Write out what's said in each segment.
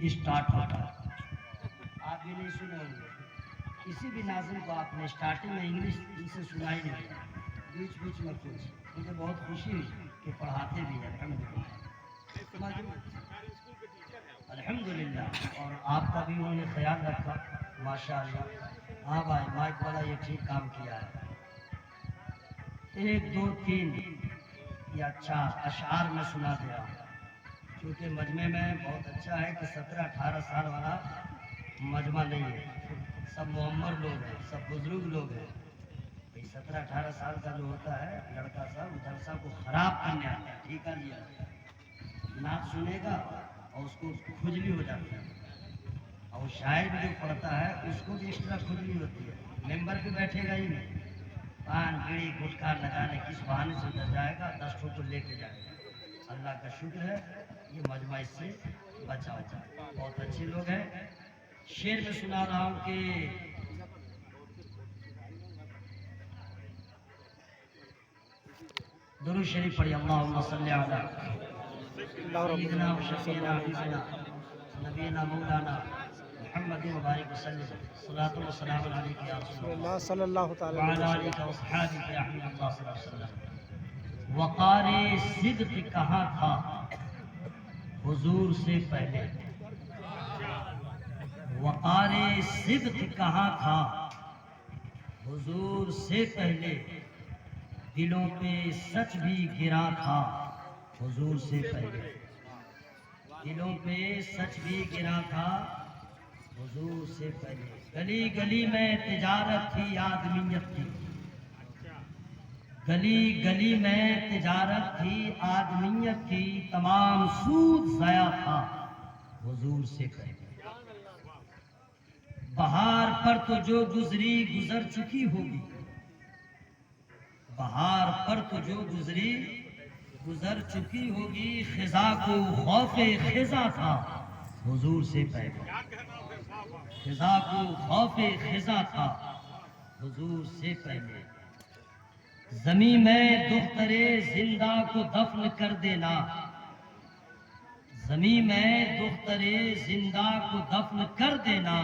Start ہوتا ہے. آپ بھی نہیں سنے ہوں گے کسی بھی ناظم کو آپ نے اسٹارٹنگ میں انگلش سے سنائی نہیں ہے, بیچ بیچ میں کچھ. مجھے بہت خوشی ہوئی کہ پڑھاتے بھی ہیں الحمدللہ, اور آپ کا بھی انہوں نے خیال رکھا ماشاء اللہ. ہاں بھائی مائک والا یہ ٹھیک کام کیا ہے. 1 2 3 یا 4 اشعار میں سنا دیا کیونکہ مجمع میں بہت اچھا ہے کہ 17-18 سال والا مجمع نہیں ہے, سب معمر لوگ ہیں, سب بزرگ لوگ ہیں. 17-18 سال کا جو ہوتا ہے لڑکا سب جلسہ کو خراب کرنے آتا ہے. ٹھیک ہے جی, نعت سنے گا اور اس کو کھجلی ہو جاتی ہے, اور شاعر بھی جو پڑھتا ہے اس کو بھی اس طرح کھجلی ہوتی ہے. ممبر پہ بیٹھے گا ہی نہیں, پان بیڑی گٹکا لگانے کس بہانے سے ادھر جائے گا, 10 ٹھو کو لے کے جائے گا. اللہ کا شکر ہے یہ مجمع اس سے بچا ہوتا ہے, بہت اچھے لوگ ہیں. شعر میں سنا رہا ہوں کہ درود شریف پڑھی. اللہم صلی علی سیدنا و شفیعنا حبیبنا نبینا مولانا محمد مبارک وسلم. صلاۃ و سلام علیک یا رسول اللہ صلی اللہ تعالی وعلی آلہ و اصحابہ یا حبیب اللہ صلی اللہ علیہ وسلم. وقار صدق کہاں تھا حضور سے پہلے, وقار صدق کہاں تھا حضور سے پہلے, دلوں پہ سچ بھی گرا تھا حضور سے پہلے, دلوں پہ سچ بھی گرا تھا حضور سے پہلے. گلی گلی میں تجارت تھی آدمیت کی, گلی گلی میں تجارت تھی آدمیت کی, تمام سود ضائع تھا حضور سے پہلے. بہار پر تو جو گزری گزر چکی ہوگی, بہار پر تو جو گزری گزر چکی ہوگی, خزاں کو خوف خزاں تھا حضور سے پہلے, خزاں کو خوف خزاں تھا حضور سے پہلے. زمین میں دختر زندہ کو دفن کر دینا, زمین میں دختر زندہ کو دفن کر دینا,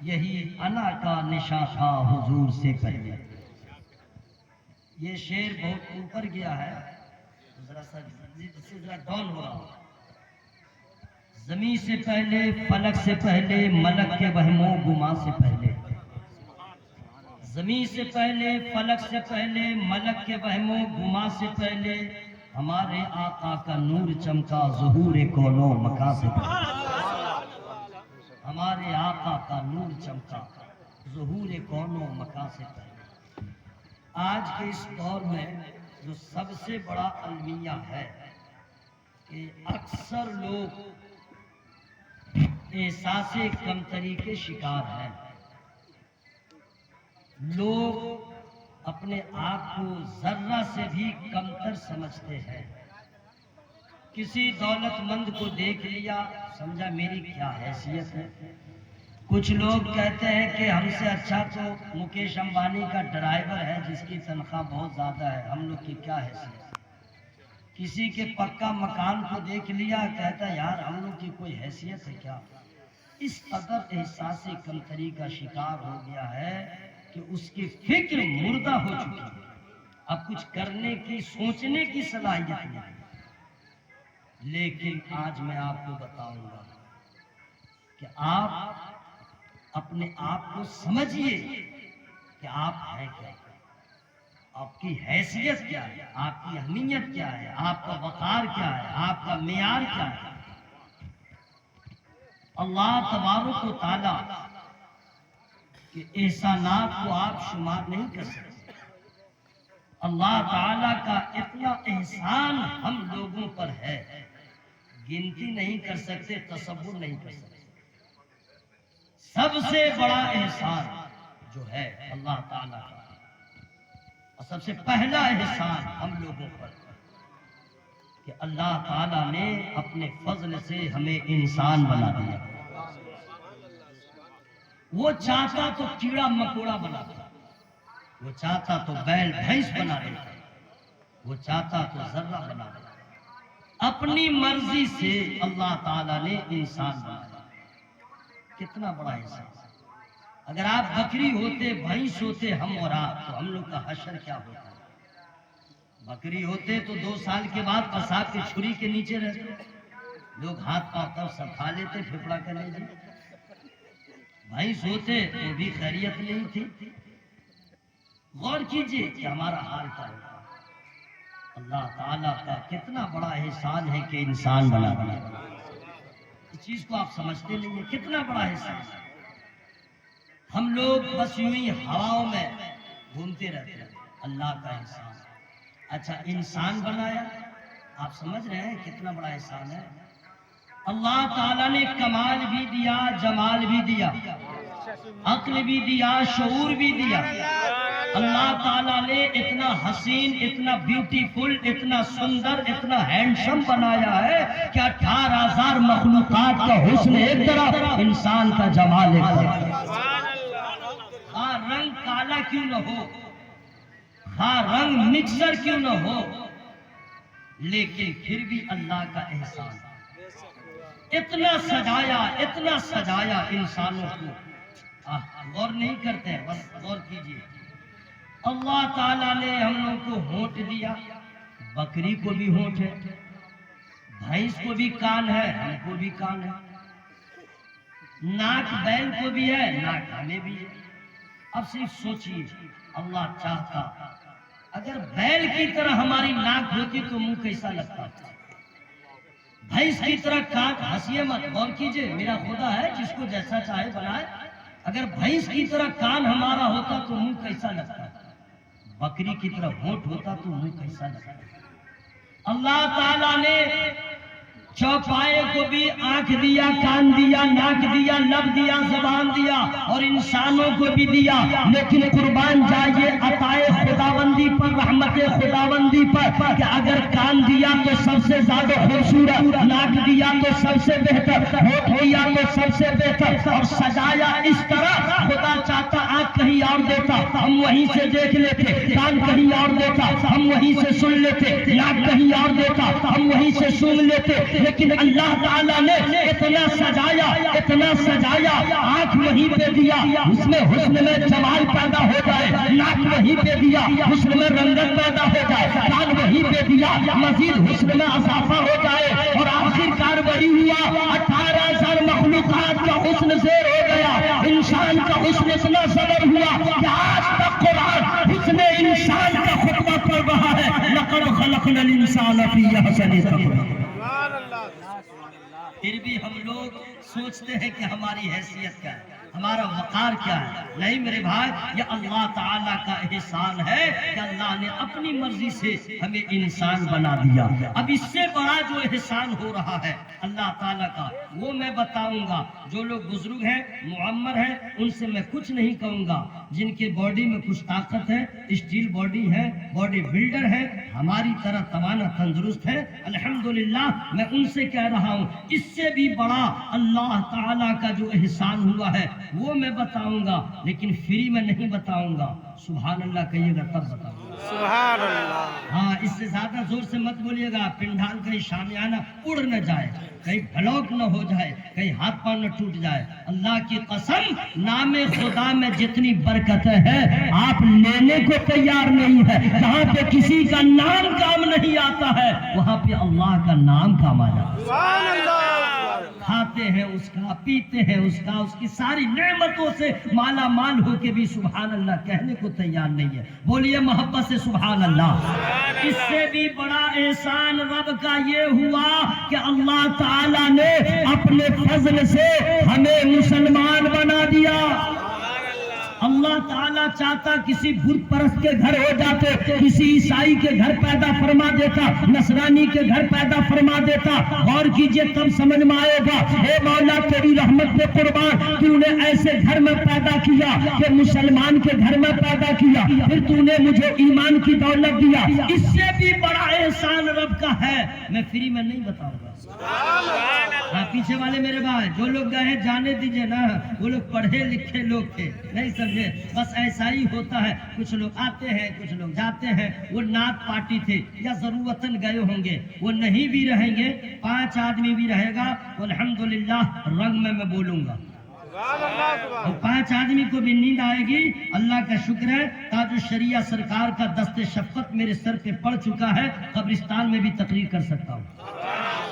یہی انا کا نشاں تھا حضور سے پہلے. یہ شعر بہت اوپر گیا ہے, ذرا سا اس سے ذرا ڈاؤن ہو رہا ہوں. زمین سے پہلے, فلک سے پہلے, ملک کے وہم و گما سے پہلے, زمین سے پہلے, فلک سے پہلے, ملک کے وہم و گما سے پہلے, ہمارے آقا کا نور چمکا ظہور کون و مکان سے پہلے. ہمارے آقا کا نور چمکا ظہور کون و مکان سے پہلے. آج کے اس دور میں جو سب سے بڑا المیہ ہے کہ اکثر لوگ احساس کمتری کے شکار ہیں. لوگ اپنے آپ کو ذرہ سے بھی کمتر سمجھتے ہیں. کسی دولت مند کو دیکھ لیا, سمجھا میری کیا حیثیت ہے. کچھ لوگ کہتے ہیں کہ ہم سے اچھا تو مکیش امبانی کا ڈرائیور ہے جس کی تنخواہ بہت زیادہ ہے, ہم لوگ کی کیا حیثیت. کسی کے پکا مکان کو دیکھ لیا, کہتا ہے یار ہم لوگ کی کوئی حیثیت ہے کیا. اس قدر احساس کمتری کا شکار ہو گیا ہے کہ اس کی فکر مردہ ہو چکی ہے. اب کچھ کرنے کی, سوچنے کی صلاحیت نہیں. لیکن آج میں آپ کو بتاؤں گا کہ آپ اپنے آپ کو سمجھیے کہ آپ ہیں کیا, آپ کی حیثیت کیا ہے, آپ کی اہمیت کیا ہے, آپ کا وقار کیا ہے, آپ کا معیار کیا ہے. اللہ تبارک و تعالی کے احسانات کو آپ شمار نہیں کر سکتے. اللہ تعالی کا اتنا احسان ہم لوگوں پر ہے, گنتی نہیں کر سکتے, تصور نہیں کر سکتے. سب سے بڑا احسان جو ہے اللہ تعالیٰ کا, اور سب سے پہلا احسان ہم لوگوں پر کہ اللہ تعالیٰ نے اپنے فضل سے ہمیں انسان بنا دیا. وہ چاہتا تو کیڑا مکوڑا بنا دیتا, وہ چاہتا تو بیل بھینس بنا دیتا, وہ چاہتا تو ذرہ بنا دیتا. اپنی مرضی سے اللہ تعالیٰ نے انسان بنایا. کتنا بڑا احسان. اگر آپ بکری ہوتے، بھینس ہوتے، ہم اور آپ، تو ہم لوگ کا حشر کیا ہوتا؟ بکری ہوتے تو 2 سال کے بعد قصاب کی چھری کے نیچے رہتے، لوگ ہاتھ پاؤں تب سب کھا لیتے، پھپڑا کر لے جی. بھینس ہوتے تو بھی خیریت نہیں تھی. غور کیجئے کہ ہمارا حال کیا ہوتا. اللہ تعالیٰ کا کتنا بڑا احسان ہے کہ انسان بنا دیا. اس چیز کو آپ سمجھتے نہیں ہیں کتنا بڑا احسان ہے. ہم لوگ بس یوں ہی ہواؤں میں گھومتے رہتے ہیں. اللہ کا احسان. اچھا انسان بنایا، آپ سمجھ رہے ہیں کتنا بڑا احسان ہے. اللہ تعالیٰ نے کمال بھی دیا، جمال بھی دیا، عقل بھی دیا، شعور بھی دیا. اللہ تعالیٰ نے اتنا حسین، اتنا بیوٹیفل، اتنا سندر، اتنا ہینڈسم بنایا ہے کہ 18,000 مخلوقات کا حسن ایک طرف، انسان کا جمال ایک طرف. ہاں رنگ کالا کیوں نہ ہو، ہاں رنگ مکسر کیوں نہ ہو، لیکن پھر بھی اللہ کا احسان. اتنا سجایا، اتنا سجایا انسانوں کو. غور نہیں کرتے ہیں، بس غور کیجئے. اللہ تعالیٰ نے ہم لوگ کو ہونٹ دیا. بکری کو بھی ہونٹ ہے، بھینس کو بھی کان ہے، ہم کو بھی کان ہے. ناک بیل کو بھی ہے، ناک ہمیں بھی ہے. اب صرف سوچئے اللہ چاہتا اگر بیل کی طرح ہماری ناک ہوتی تو منہ کیسا لگتا تھا. بھینس کی طرح کان. ہنسیے مت، غور کیجئے، میرا خدا ہے جس کو جیسا چاہے بنائے. اگر بھینس کی طرح کان ہمارا ہوتا تو منہ کیسا لگتا؟ بکری کی طرح ہونٹ ہوتا تو منہ کیسا لگتا؟ اللہ تعالیٰ نے چوپائے کو بھی آنکھ دیا، کان دیا، ناک دیا، لب دیا، زبان دیا، اور انسانوں کو بھی دیا. لیکن قربان جائیے عطائے خداوندی پر، رحمت خداوندی پر، کہ اگر کان دیا تو سب سے زیادہ خوبصورت، ناک دیا تو سب سے بہتر، ہونٹ دیا تو سب سے بہتر، اور سجایا اس طرح. خدا چاہتا آنکھ کہیں اور دیتا، ہم وہیں سے دیکھ لیتے. کان کہیں اور دیتا، ہم وہیں سے سن لیتے. ناک کہیں اور دیتا، ہم وہیں سے سن لیتے. لیکن اللہ تعالیٰ نے اتنا سجایا، اتنا سجایا. آنکھ وہیں پہ دیا، اس میں حسن میں جمال پیدا ہو جائے. ناک وہیں پہ دیا، حسن میں رنگت پیدا ہو جائے. کان وہیں پہ دیا، مزید حسن میں اضافہ ہو جائے. اور آخر کار وہی ہوا، 18,000 مخلوقات کا حسن زیر ہو گیا. انسان کا حسن اتنا زبر ہوا کہ آج تک قرآن حسن انسان کا خطبہ پڑھ رہا ہے. لقد خلقنا الانسان فی احسن تقویم. پھر بھی ہم لوگ سوچتے ہیں کہ ہماری حیثیت کیا ہے، ہمارا وقار کیا ہے. نہیں میرے بھائی، یہ اللہ تعالیٰ کا احسان ہے کہ اللہ نے اپنی مرضی سے ہمیں انسان بنا دیا. اب اس سے بڑا جو احسان ہو رہا ہے اللہ تعالیٰ کا، وہ میں بتاؤں گا. جو لوگ بزرگ ہیں، معمر ہیں، ان سے میں کچھ نہیں کہوں گا. جن کے باڈی میں کچھ طاقت ہے، اسٹیل باڈی ہے، باڈی بلڈر ہے، ہماری طرح توانا تندرست ہے، الحمدللہ، میں ان سے کہہ رہا ہوں. اس سے بھی بڑا اللہ تعالیٰ کا جو احسان ہوا ہے وہ میں بتاؤں گا، لیکن فری میں نہیں بتاؤں گا. سبحان اللہ کہیے گا تب بتاؤں گا. سبحان اللہ. ہاں اس سے زیادہ زور سے مت بولیے گا، پنڈال کہیں شامیانہ اڑ نہ جائے، کہیں بھلوک نہ ہو جائے، کہیں ہاتھ پاؤں نہ ٹوٹ جائے. اللہ کی قسم، نام خدا میں جتنی برکتیں ہیں آپ لینے کو تیار نہیں ہے. جہاں پہ کسی کا نام کام نہیں آتا ہے وہاں پہ اللہ کا نام کام آ جاتا ہے. سبحان اللہ. کھاتے ہیں اس کا، پیتے ہیں اس کا، اس کی ساری نعمتوں سے مالا مال ہو کے بھی سبحان اللہ کہنے کو تیار نہیں ہے. بولیے محبت سے سبحان اللہ. اس سے بھی بڑا احسان رب کا یہ ہوا کہ اللہ تعالیٰ نے اپنے فضل سے ہمیں مسلمان بنا دیا. اللہ تعالیٰ چاہتا کسی بت پرست کے گھر ہو جاتے، کسی عیسائی کے گھر پیدا فرما دیتا، نصرانی کے گھر پیدا فرما دیتا. غور کیجئے تب سمجھ میں آئے گا. اے مولا تیری رحمت پہ قربان، تو نے ایسے گھر میں پیدا کیا کہ مسلمان کے گھر میں پیدا کیا، پھر تو نے مجھے ایمان کی دولت دیا. اس سے بھی بڑا احسان رب کا ہے، میں فری میں نہیں بتاؤں گا. پیچھے والے میرے بھائی جو لوگ گئے ہیں جانے دیجئے نا، وہ لوگ پڑھے لکھے لوگ تھے، نہیں سمجھے؟ بس ایسا ہی ہوتا ہے، کچھ لوگ آتے ہیں کچھ لوگ جاتے ہیں۔ وہ نعت پارٹی تھے یا ضرورتاً گئے ہوں گے، وہ نہیں بھی رہیں گے، 5 آدمی بھی رہے گا تو الحمدللہ رنگ میں بولوں گا، اور 5 آدمی کو بھی نیند آئے گی۔ اللہ کا شکر ہے تاج الشریعہ سرکار کا دست شفقت میرے سر پہ پڑ چکا ہے، قبرستان میں بھی تقریر کر سکتا ہوں۔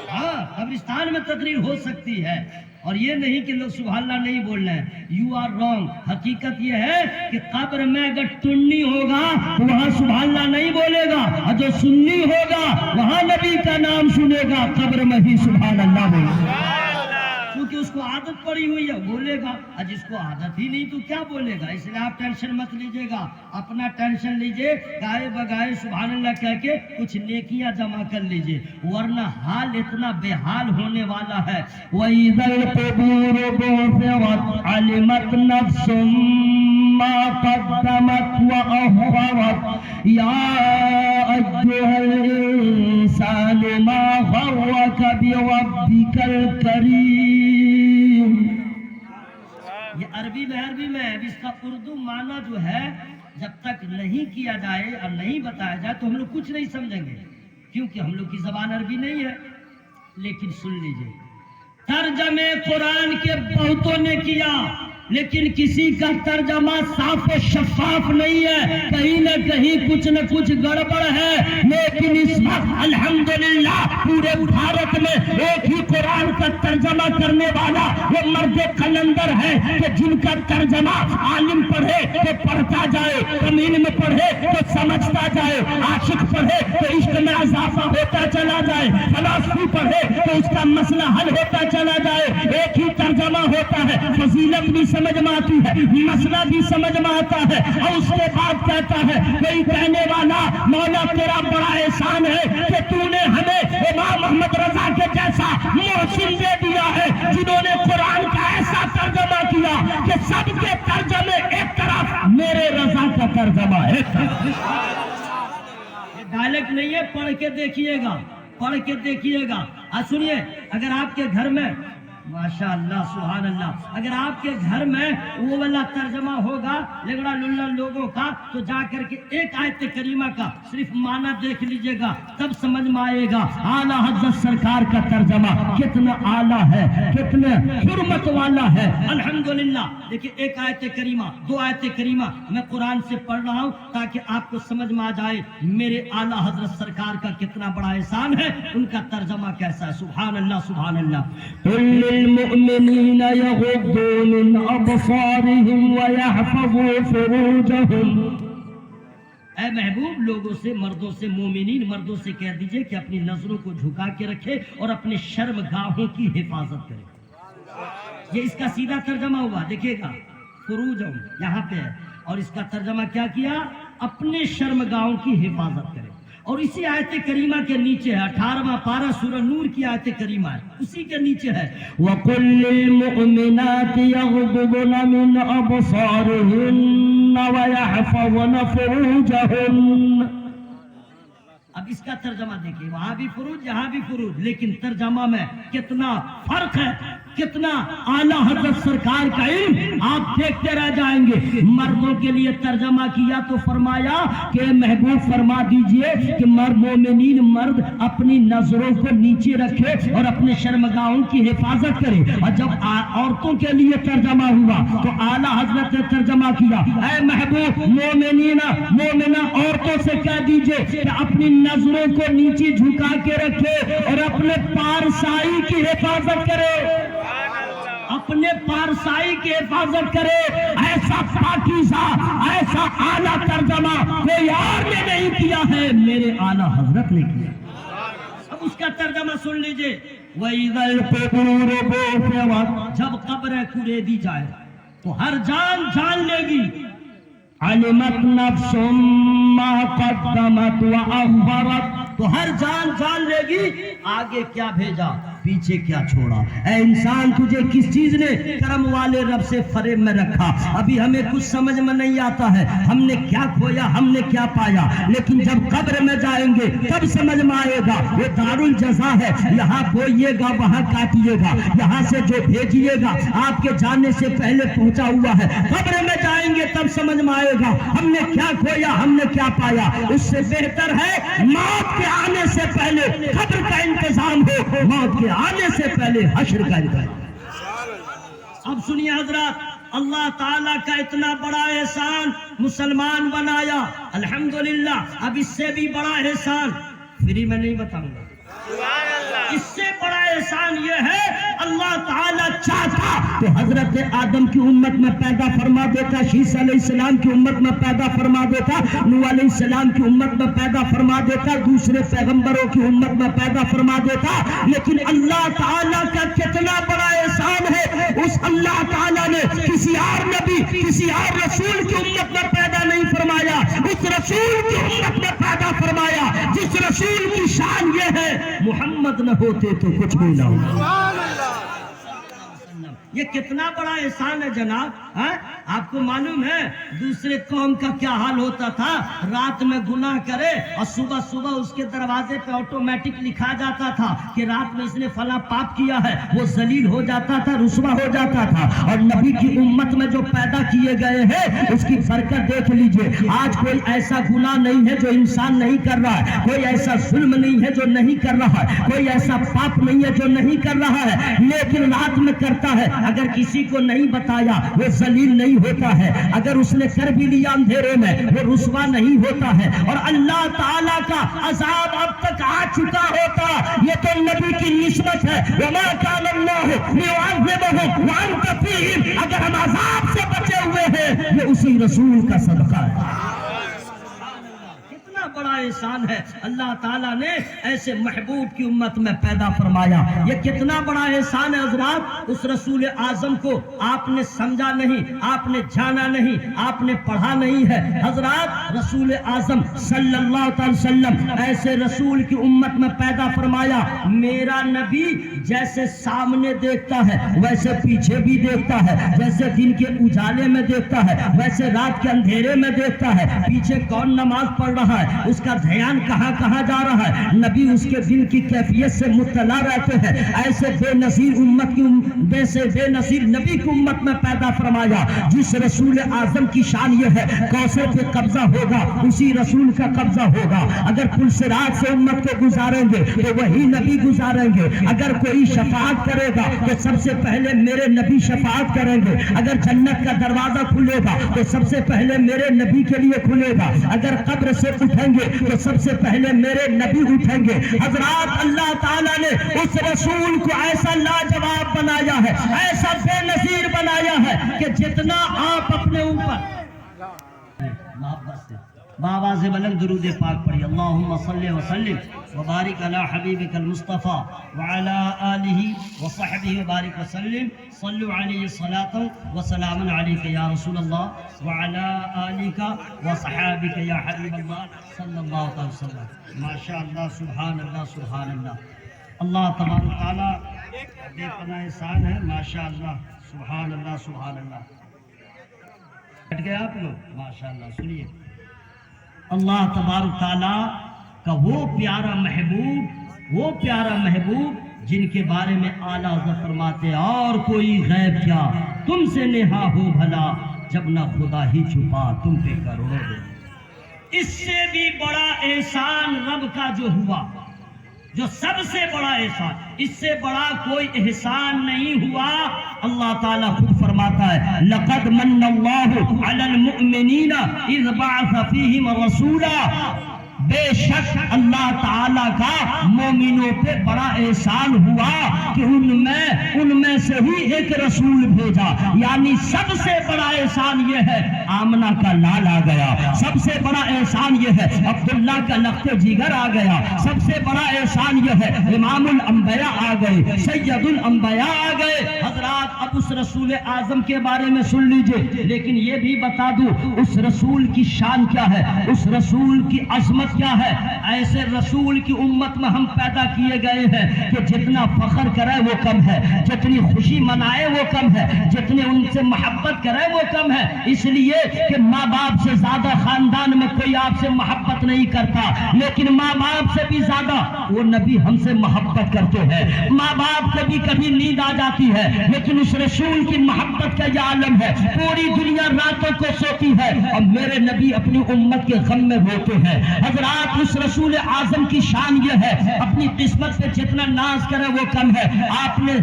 ہاں، قبرستان میں تقریر ہو سکتی ہے، اور یہ نہیں کہ لوگ سبحان اللہ نہیں بول رہے ہیں، یو آر رانگ۔ حقیقت یہ ہے کہ قبر میں اگر ٹنی ہوگا تو وہاں سبحان اللہ نہیں بولے گا، اور جو سنی ہوگا وہاں نبی کا نام سنے گا، قبر میں ہی سبحان اللہ بولے گا، کیونکہ اس کو عادت پڑی ہوئی ہے بولے گا، اور جس کو عادت ہی نہیں تو کیا بولے گا۔ اس لیے آپ ٹینشن مت لیجئے گا، اپنا ٹینشن لیجئے، گائے بگائے سبحان اللہ کہہ کے کچھ نیکیاں جمع کر لیجئے، ورنہ حال اتنا بے حال ہونے والا ہے۔ وَإِذَا الْقُبُورُ بُعْثِرَتْ عَلِمَتْ نَفْسٌ مَّا قَدَّمَتْ وَأَخَّرَتْ يَا أَيُّهَا الْإِنسَانُ مَا غَرَّكَ بِرَبِّكَ الْكَرِيمِ۔ یہ عربی میں ہے، اب اس کا اردو معنی جو ہے جب تک نہیں کیا جائے اور نہیں بتایا جائے تو ہم لوگ کچھ نہیں سمجھیں گے، کیونکہ ہم لوگ کی زبان عربی نہیں ہے۔ لیکن سن لیجئے، ترجمے قرآن کے بہتوں نے کیا، لیکن کسی کا ترجمہ صاف و شفاف نہیں ہے، کہیں نہ کچھ گڑبڑ ہے۔ لیکن اس وقت الحمدللہ پورے بھارت میں ایک ہی قرآن کا ترجمہ کرنے والا وہ مرد قلندر ہے کہ جن کا ترجمہ عالم پڑھے تو پڑھتا جائے، کمین میں پڑھے تو سمجھتا جائے، عاشق پڑھے تو عشق میں اضافہ ہوتا چلا جائے، فلسفی پڑھے تو اس کا مسئلہ حل ہوتا چلا جائے۔ ایک ہی ترجمہ ہوتا ہے، فضیلت بھی سمجھ میں آتی ہے، مسئلہ بھی سمجھ میں آتا ہے، اور اس کے بعد کہتا ہے کوئی کہنے والا مولا تیرا بڑا احسان ہے کہ تو نے ہمیں امام محمد رضا کے جیسا محسن دے دیا ہے، جنہوں نے قرآن کا ایسا ترجمہ کیا کہ سب کے ترجمے ایک طرف، میرے رضا کا ترجمہ ایک طرف۔ یہ ڈائلیکٹ نہیں ہے، پڑھ کے دیکھیے گا، پڑھ کے دیکھیے گا۔ سنیے، اگر آپ کے گھر میں ماشاءاللہ سبحان اللہ، اگر آپ کے گھر میں وہ والا ترجمہ ہوگا لگڑا للہ لوگوں کا، تو جا کر کے ایک آیت کریمہ کا صرف معنی دیکھ لیجئے گا، تب سمجھ میں آئے گا اعلیٰ حضرت سرکار کا ترجمہ کتنا اعلیٰ ہے، کتنا حرمت والا ہے۔ الحمدللہ دیکھیں، ایک آیت کریمہ، 2 آیت کریمہ میں قرآن سے پڑھ رہا ہوں تاکہ آپ کو سمجھ میں آ جائے میرے اعلیٰ حضرت سرکار کا کتنا بڑا احسان ہے، ان کا ترجمہ کیسا ہے۔ سبحان اللہ سبحان اللہ۔ المؤمنین یغضوا من ابصارهم ویحفظوا فروجهم۔ اے محبوب لوگوں سے، مردوں سے، مومنین مردوں سے کہہ دیجئے کہ اپنی نظروں کو جھکا کے رکھے اور اپنے شرم گاہوں کی حفاظت کرے۔ یہ اس کا سیدھا ترجمہ ہوا، دیکھیے گا فروجهم یہاں پہ ہے، اور اس کا ترجمہ کیا کیا؟ اپنے شرم گاہوں کی حفاظت کرے۔ اور اسی آیت کریمہ کے نیچے ہے 18واں پارہ سورہ نور کی آیت کریمہ ہے، اسی کے نیچے ہے وَقُلْ لِلْمُؤْمِنَاتِ يَغْضُضْنَ مِنْ أَبْصَارِهِنَّ وَيَحْفَظْنَ فُرُوجَهُنَّ۔ اب اس کا ترجمہ دیکھیں، وہاں بھی فروج یہاں بھی فروج، لیکن ترجمہ میں کتنا فرق ہے، کتنا اعلیٰ حضرت سرکار کا علم آپ دیکھتے رہ جائیں گے۔ مردوں کے لیے ترجمہ کیا تو فرمایا کہ محبوب فرما دیجئے کہ مومنین مرد اپنی نظروں کو نیچے رکھے اور اپنے شرمگاہوں کی حفاظت کرے۔ اور جب عورتوں کے لیے ترجمہ ہوا تو اعلیٰ حضرت نے ترجمہ کیا، اے محبوب مومنہ عورتوں سے کہہ دیجئے کہ اپنی نظروں کو نیچے جھکا کے رکھے اور اپنے پارسائی کی حفاظت کرے، اپنے پارسائی کی حفاظت کرے۔ ایسا پاکیزہ، ایسا اعلیٰ ترجمہ کوئی اور نے نہیں کیا ہے، میرے اعلیٰ حضرت نے کیا۔ اب اس کا ترجمہ سن لیجئے، وَإِذَا الْقُبُورُ بُعْثِرَتْ، جب قبریں کھودی جائے تو ہر جان جان لے گی، عَلِمَتْ نَفْسٌ مَّا قَدَّمَتْ وَأَخَّرَتْ، تو ہر جان جان لے گی آگے کیا بھیجا، پیچھے کیا چھوڑا؟ اے انسان تجھے کس چیز نے کرم والے رب سے فریب میں رکھا؟ ابھی ہمیں کچھ سمجھ میں نہیں آتا ہے ہم نے کیا کھویا ہم نے کیا پایا، لیکن جب قبر میں جائیں گے تب سمجھ میں آئے گا وہ دار الجزا ہے، یہاں بوئیے گا وہاں کاٹیے گا، یہاں سے جو بھیجیے گا آپ کے جانے سے پہلے پہنچا ہوا ہے۔ قبر میں جائیں گے تب سمجھ میں آئے گا ہم نے کیا کھویا ہم نے کیا پایا۔ اس سے بہتر ہے موت کے آنے سے پہلے قبر کا انتظام ہو، موت کے آنے سے پہلے حشر کا انتظام۔ اب سنیے حضرات، اللہ تعالیٰ کا اتنا بڑا احسان مسلمان بنایا، الحمدللہ۔ اب اس سے بھی بڑا احسان فری میں نہیں بتاؤں گا، اس سے بڑا احسان یہ ہے اللہ تعالیٰ چاہتا تو حضرت آدم کی امت میں پیدا فرما دیتا، شیس علیہ السلام کی امت میں پیدا فرما دیتا، نوح علیہ السلام کی امت میں پیدا فرما دیتا، دوسرے پیغمبروں کی امت میں پیدا فرما دیتا، لیکن اللہ تعالیٰ کا کتنا بڑا احسان ہے، اس اللہ تعالیٰ نے کسی اور نبی کسی اور رسول کی امت میں پیدا نہیں فرمایا، اس رسول کی امت میں پیدا فرمایا جس رسول کی شان یہ ہے محمد نہ ہوتے تو کچھ بھی نہ ہوتا۔ یہ کتنا بڑا احسان ہے جناب۔ آپ کو معلوم ہے دوسرے قوم کا کیا حال ہوتا تھا؟ رات میں گناہ کرے اور صبح صبح اس کے دروازے پہ آٹومیٹک لکھا جاتا تھا کہ رات میں اس نے فلاں پاپ کیا ہے، وہ ذلیل ہو جاتا تھا، رسوا ہو جاتا تھا۔ اور نبی کی امت میں جو پیدا کیے گئے ہیں اس کی برکت دیکھ لیجئے، آج کوئی ایسا گناہ نہیں ہے جو انسان نہیں کر رہا ہے، کوئی ایسا ظلم نہیں ہے جو نہیں کر رہا ہے، کوئی ایسا پاپ نہیں ہے جو نہیں کر رہا ہے، لیکن رات میں کرتا ہے۔ اگر کسی کو نہیں بتایا وہ ذلیل نہیں ہوتا ہے، اگر اس نے کر بھی لیا اندھیرے میں وہ رسوا نہیں ہوتا ہے، اور اللہ تعالیٰ کا عذاب اب تک آ چکا ہوتا۔ یہ تو نبی کی نسبت ہے، وَمَا كَانَ اللَّهُ لِيُعَذِّبَهُمْ وَأَنْتَ فِيهِمْ، اگر ہم عذاب سے بچے ہوئے ہیں یہ اسی رسول کا صدقہ ہے۔ بڑا احسان ہے اللہ تعالیٰ نے ایسے محبوب کی امت میں پیدا فرمایا۔ یہ کتنا بڑا احسان ہے حضرات، اس رسول اعظم کو آپ نے سمجھا نہیں، آپ نے جانا نہیں، آپ نے پڑھا نہیں ہے۔ حضرات رسول اعظم صلی اللہ علیہ وسلم ایسے رسول کی امت میں پیدا فرمایا، میرا نبی جیسے سامنے دیکھتا ہے ویسے پیچھے بھی دیکھتا ہے، جیسے دن کے اجالے میں دیکھتا ہے ویسے رات کے اندھیرے میں دیکھتا ہے، پیچھے کون نماز پڑھ رہا ہے اس کا دھیان کہاں کہاں جا رہا ہے، نبی اس کے دل کی کیفیت سے مطلع رہتے ہیں۔ ایسے بے نظیر امت کی بے نظیر نبی کی امت میں پیدا فرمایا، جس رسول اعظم کی شان یہ ہے کوثر پہ قبضہ ہوگا اسی رسول کا قبضہ ہوگا۔ اگر پل صراط سے امت کو گزاریں گے تو وہی نبی گزاریں گے، اگر کوئی شفاعت کرے گا تو سب سے پہلے میرے نبی شفاعت کریں گے، اگر جنت کا دروازہ کھلے گا تو سب سے پہلے میرے نبی کے لیے کھلے گا، اگر قبر سے اٹھیں گے تو سب سے پہلے میرے نبی اٹھیں گے۔ حضرات اللہ تعالیٰ نے اس رسول کو ایسا لاجواب بنایا ہے، ایسا بے نظیر بنایا ہے کہ جتنا آپ اپنے اوپر بآواز بلند درود پاک پڑھی، اللہم صلی وسلم وبارک علی حبیبک المصطفیٰ وعلی آلہ وصحبہ وبارک وسلم، صلو علیہ صلاۃ وسلام علیک یا رسول اللہ وعلی آلک وصحابک یا حبیب اللہ صلی اللہ علیہ وسلم۔ ماشاءاللہ سبحان اللہ سبحان اللہ، اللہ تبارک و تعالیٰ بے پناہ احسان ہے، ماشاءاللہ سبحان اللہ سبحان اللہ۔ بیٹھ گئے آپ لوگ؟ ماشاءاللہ سنیے، اللہ تبارک تعالیٰ کا وہ پیارا محبوب جن کے بارے میں اعلیٰ حضرت فرماتے اور کوئی غیب کیا تم سے نہا ہو بھلا، جب نہ خدا ہی چھپا تم پہ کروڑوں دے۔ اس سے بھی بڑا احسان رب کا جو ہوا، جو سب سے بڑا احسان، اس سے بڑا کوئی احسان نہیں ہوا۔ اللہ تعالیٰ خود فرماتا ہے لَقَدْ مَنَّ اللَّهُ عَلَى الْمُؤْمِنِينَ إِذْ بَعَثَ فِيهِمْ رَسُولًا، بے شک اللہ تعالیٰ کا مومنوں پہ بڑا احسان ہوا کہ ان میں سے ہی ایک رسول بھیجا۔ یعنی سب سے بڑا احسان یہ ہے آمنہ کا لال آ گیا، سب سے بڑا احسان یہ ہے عبداللہ کا لخت جگر آ گیا، سب سے بڑا احسان یہ ہے امام الانبیاء آ گئے، سید الانبیاء آ گئے۔ حضرات اب اس رسول اعظم کے بارے میں سن لیجئے، لیکن یہ بھی بتا دوں اس رسول کی شان کیا ہے، اس رسول کی عظمت کیا ہے۔ ایسے رسول کی امت میں ہم پیدا کیے گئے ہیں کہ جتنا فخر کرے وہ کم ہے، جتنی خوشی منائے وہ کم ہے، جتنے ان سے محبت کرے وہ کم ہے، اس لیے کہ ماں باپ سے زیادہ خاندان میں کوئی آپ سے محبت نہیں کرتا، لیکن ماں باپ سے بھی زیادہ وہ نبی ہم سے محبت کرتے ہیں۔ ماں باپ کو بھی کبھی نیند آ جاتی ہے، لیکن اس رسول کی محبت کا یہ عالم ہے، پوری دنیا راتوں کو سوتی ہے اور میرے نبی اپنی امت کے غم میں روتے ہیں۔ حضرات اس رسول اعظم کی شان یہ ہے، اپنی قسمت پہ جتنا ناز کرے وہ کم ہے۔ آپ نے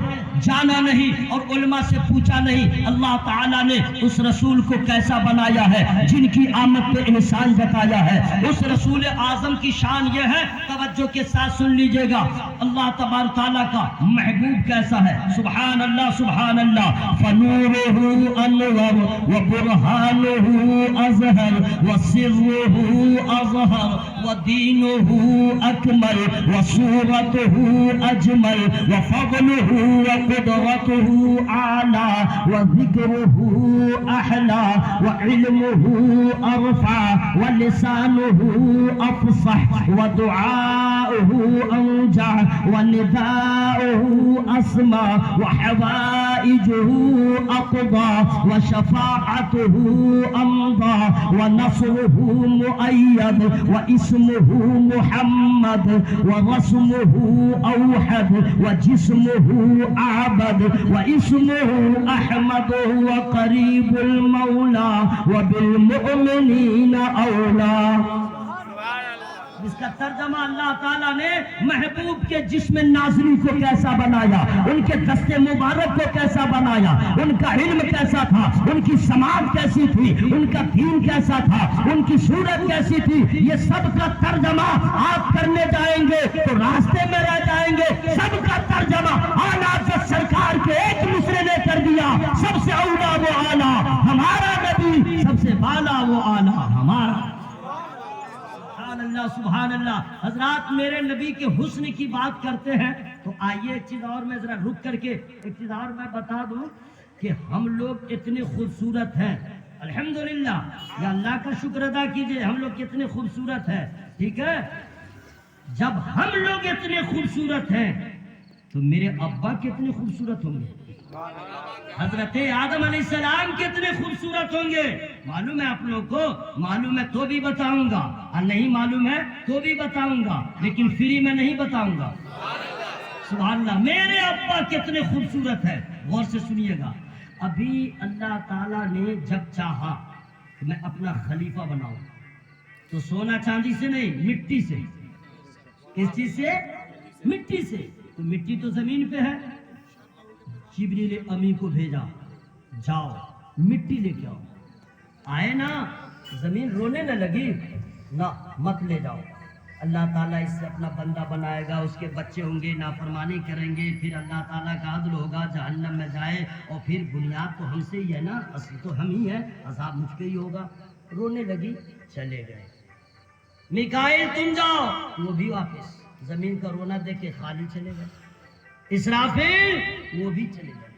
جانا نہیں اور علماء سے پوچھا نہیں اللہ تعالیٰ نے اس رسول کو کیسا بنایا ہے، جن کی آمد پہ احسان جتایا ہے۔ اس رسول اعظم کی شان یہ ہے، توجہ کے ساتھ سن لیجئے گا، اللہ تبارک تعالیٰ کا محبوب کیسا ہے۔ سبحان اللہ سبحان اللہ۔ فنورہ انور وبرہانہ ازہر وسرہ اظہر ودینہ اکمل وصورتہ اجمل وفضلہ وقدرتہ اعلی وذکرہ احلی وعلمہ ارفع ولسانہ افصح ودعاؤہ انجع ونداؤہ اسمع وحوائجہ اقضى وشفاعته أمضى ونصره مؤيد واسمه محمد ورسمه أوحد وجسمه أعبد واسمه أحمد وقريب المولى وبالمؤمنين أولى۔ جس کا ترجمہ اللہ تعالیٰ نے محبوب کے جسم نازلی کو کیسا بنایا، ان کے دست مبارک کو کیسا بنایا، ان کا علم کیسا تھا، ان کی سماعت کیسی تھی، ان کا دین کیسا تھا، ان کی صورت کیسی تھی، یہ سب کا ترجمہ آپ کرنے جائیں گے تو راستے میں رہ جائیں گے۔ سب کا ترجمہ اعلیٰ جو سرکار کے ایک مصرے نے کر دیا، سب سے اولا وہ اعلیٰ ہمارا نبی، سب سے بالا وہ اعلیٰ ہمارا۔ سبحان اللہ سبحان اللہ۔ حضرات میرے نبی کے حسن کی بات کرتے ہیں تو آئیے ایک چیز اور میں ذرا رک کر کے ایک چیز اور میں بتا دوں کہ ہم لوگ اتنے خوبصورت ہیں، الحمدللہ، یا اللہ کا شکر ادا کیجئے، ہم لوگ کتنے خوبصورت ہیں، ٹھیک ہے۔ جب ہم لوگ اتنے خوبصورت ہیں تو میرے ابا کتنے خوبصورت ہوں گے، حضرت آدم علیہ السلام کتنے خوبصورت ہوں گے۔ معلوم ہے آپ لوگوں کو؟ معلوم ہے تو بھی بتاؤں گا، اور نہیں معلوم ہے تو بھی بتاؤں گا، لیکن فری میں نہیں بتاؤں گا۔ سبحان اللہ۔ میرے ابا کتنے خوبصورت ہے، غور سے سنیے گا۔ ابھی اللہ تعالیٰ نے جب چاہا کہ میں اپنا خلیفہ بناؤں تو سونا چاندی سے نہیں، مٹی سے۔ کس چیز سے؟ مٹی سے۔ تو مٹی تو زمین پہ ہے، جبریل امی کو بھیجا، جاؤ مٹی لے کے آؤ۔ آئے نا، زمین رونے نہ لگی، نہ مت لے جاؤ، اللہ تعالیٰ اس سے اپنا بندہ بنائے گا، اس کے بچے ہوں گے، نافرمانی کریں گے، پھر اللہ تعالیٰ کا عدل ہوگا، جہنم میں جائے، اور پھر بنیاد تو ہم سے ہی ہے نا، اصل تو ہم ہی ہیں، عذاب مجھ پہ ہی ہوگا۔ رونے لگی، چلے گئے۔ میکائیل تم جاؤ، وہ بھی واپس زمین کا رونا دیکھ کے خالی چلے گئے۔ اسرافیل وہ بھی چلے گئے۔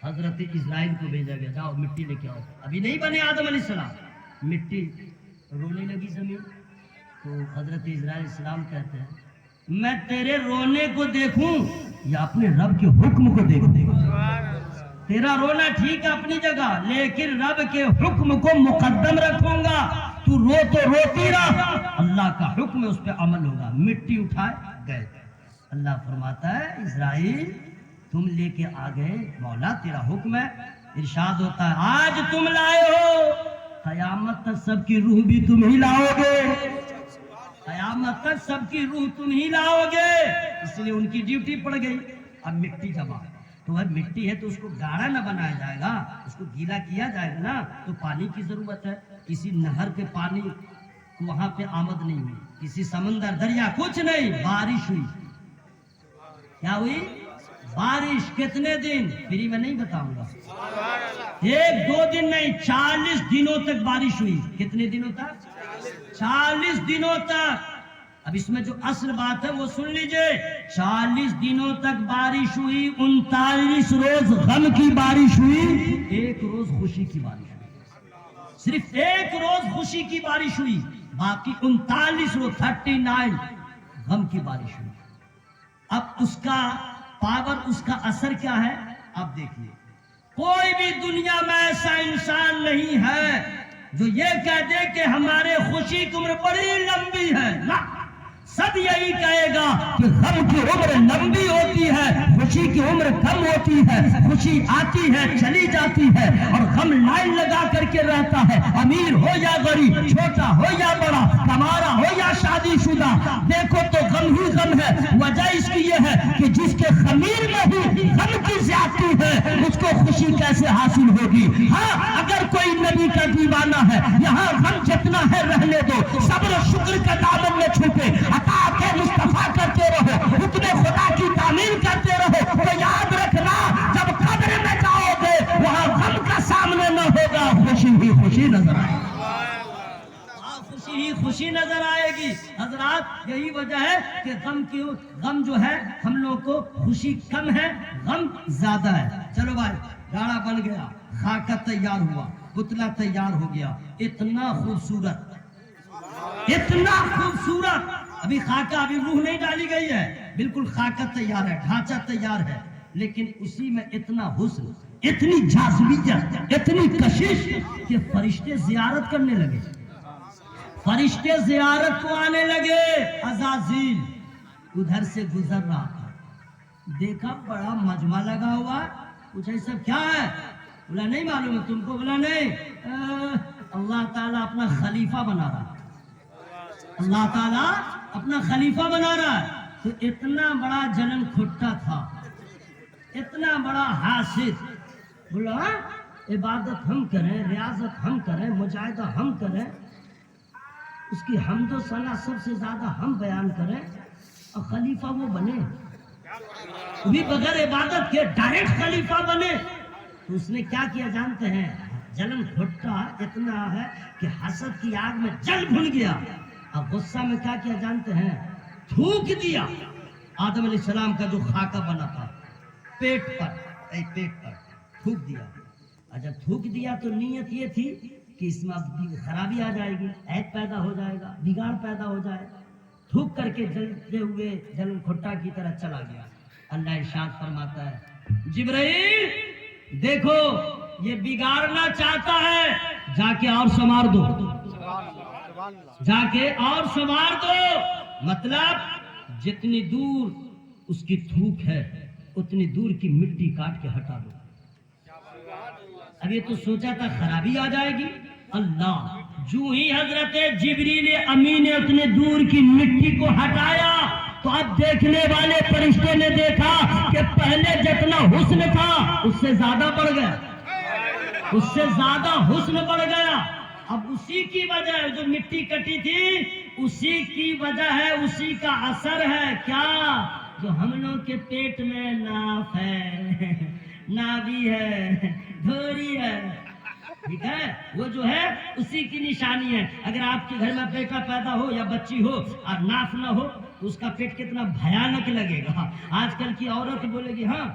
حضرت اسرائیل کو بھیجا گیا، جاؤ مٹی لے کے آؤ۔ ابھی نہیں بنے آدم علیہ السلام، مٹی رونے لگی زمین۔ تو حضرت اسرائیل السلام کہتے ہیں میں تیرے رونے کو دیکھوں یا اپنے رب کے حکم کو دیکھوں؟ تیرا رونا ٹھیک ہے اپنی جگہ، لیکن رب کے حکم کو مقدم رکھوں گا۔ تو رو تو روتی رہا، اللہ کا حکم اس پہ عمل ہوگا۔ مٹی اٹھائے گئے۔ اللہ فرماتا ہے اسرائیل تم لے کے آ گئے، مولا تیرا حکم ہے۔ ارشاد ہوتا ہے آج تم لائے ہو، قیامت تک سب کی روح بھی تم ہی لاؤ گے، قیامت تک سب کی روح تم ہی لاؤ گے۔ اس لیے ان کی ڈیوٹی پڑ گئی۔ اب مٹی جمع، تو اب مٹی ہے تو اس کو گاڑا نہ بنایا جائے گا، اس کو گیلا کیا جائے گا نا، تو پانی کی ضرورت ہے۔ کسی نہر کے پانی وہاں پہ آمد نہیں ہوئی، کسی سمندر دریا کچھ نہیں، بارش ہوئی۔ کیا ہوئی؟ بارش۔ کتنے دن؟ فری میں نہیں بتاؤں گا، ایک دو دن نہیں، 40 دنوں تک بارش ہوئی۔ کتنے دنوں تک؟ 40 دنوں تک۔ اب اس میں جو اصل بات ہے وہ سن لیجئے. 40 دنوں تک بارش ہوئی, 39 روز غم کی بارش ہوئی, 1 روز خوشی کی بارش ہوئی. صرف 1 روز خوشی کی بارش ہوئی, باقی 39 روز 39 غم کی بارش ہوئی. اب اس کا پاور, اس کا اثر کیا ہے آپ دیکھیے. کوئی بھی دنیا میں ایسا انسان نہیں ہے جو یہ کہہ دے کہ ہمارے خوشی کی عمر بڑی لمبی ہے. نہ, سب یہی کہے گا کہ غم کی عمر لمبی ہوتی ہے, خوشی کی عمر کم ہوتی ہے. خوشی آتی ہے چلی جاتی ہے اور غم لائن لگا کر کے رہتا ہے. امیر ہو یا غریب, چھوٹا ہو یا بڑا, کمارا ہو یا شادی شدہ, دیکھو تو غم ہی غم ہے. وجہ اس کی یہ ہے کہ جس کے خمیر میں ہی غم کی زیادتی ہے اس کو خوشی کیسے حاصل ہوگی. ہاں, اگر کوئی نبی کا دیوانہ ہے, یہاں غم جتنا ہے رہنے دو, صبر و شکر کا دامن میں چھپے, اطاعت مصطفیٰ کرتے رہو, حکم خدا کی تعمیل کرتے رہو. تو یاد رکھنا, جب قبر میں جاؤ گے وہاں غم کا سامنے نہ ہوگا, خوشی ہی خوشی نظر آئے گی. خوشی ہی خوشی نظر آئے گی. حضرات, یہی وجہ ہے کہ غم جو ہے ہم لوگوں کو, خوشی کم ہے, غم زیادہ ہے. چلو بھائی, گاڑا بن گیا, خاکہ تیار ہوا, پتلا تیار ہو گیا, اتنا خوبصورت, اتنا خوبصورت. ابھی خاکہ, ابھی روح نہیں ڈالی گئی ہے, بالکل خاکہ تیار ہے, ڈھانچہ تیار ہے, لیکن اسی میں اتنا حسن, اتنی جاذبیت, اتنی کشش کہ فرشتے زیارت کرنے لگے. فرشتے زیارت کو آنے لگے. عزازیل ادھر سے گزر رہا تھا, دیکھا بڑا مجمع لگا ہوا, پوچھا یہ سب کیا ہے؟ بولا نہیں معلوم ہے تم کو. بولا نہیں, اللہ تعالیٰ اپنا خلیفہ بنا رہا ہے, اللہ تعالیٰ اپنا خلیفہ بنا رہا ہے. تو اتنا بڑا جنن کھٹا تھا, اتنا بڑا حاسد. بولا عبادت ہم کریں, ریاضت ہم کریں, مجاہدہ ہم کریں, اس کی حمد و ثنا سب سے زیادہ ہم بیان کریں, اور خلیفہ وہ بنے, بھی بغیر عبادت کے ڈائریکٹ خلیفہ بنے. تو اس نے کیا کیا جانتے ہیں؟ جنن کھٹا اتنا ہے کہ حسد کی آگ میں جل بھن گیا. اب غصہ میں کیا کیا جانتے ہیں؟ تھوک دیا آدم علیہ السلام کا جو خاکہ بنا تھا, پیٹ پر تھوک دیا. اور جب تھوک دیا تو نیت یہ تھی کہ اس میں خرابی آ جائے گی, عیب پیدا ہو جائے گا, بگاڑ پیدا ہو جائے. تھوک کر کے جلتے ہوئے جلن کھٹا کی طرح چلا گیا. اللہ ارشاد فرماتا ہے, جبرائیل دیکھو یہ بگاڑنا چاہتا ہے, جا کے اور سنوار دو, جا کے اور سنوار دو. مطلب جتنی دور اس کی تھوک ہے اتنی دور کی مٹی کاٹ کے ہٹا دو. اب یہ تو سوچا تھا خرابی آ جائے گی. اللہ جو ہی حضرت جبریل امین نے اتنے دور کی مٹی کو ہٹایا تو اب دیکھنے والے فرشتے نے دیکھا کہ پہلے جتنا حسن تھا اس سے زیادہ بڑھ گیا, اس سے زیادہ حسن بڑھ گیا. اب اسی کی وجہ ہے, جو مٹی کٹی تھی اسی کی وجہ ہے, اسی کا اثر ہے. کیا؟ جو ہم لوگ کے پیٹ میں ناف ہے, نابی ہے, دھوری ہے, ٹھیک ہے, وہ جو ہے اسی کی نشانی ہے. اگر آپ کے گھر میں بیٹا پیدا ہو یا بچی ہو اور ناف نہ ہو تو اس کا پیٹ کتنا بھیانک لگے گا. آج کل کی عورت بولے گی, ہاں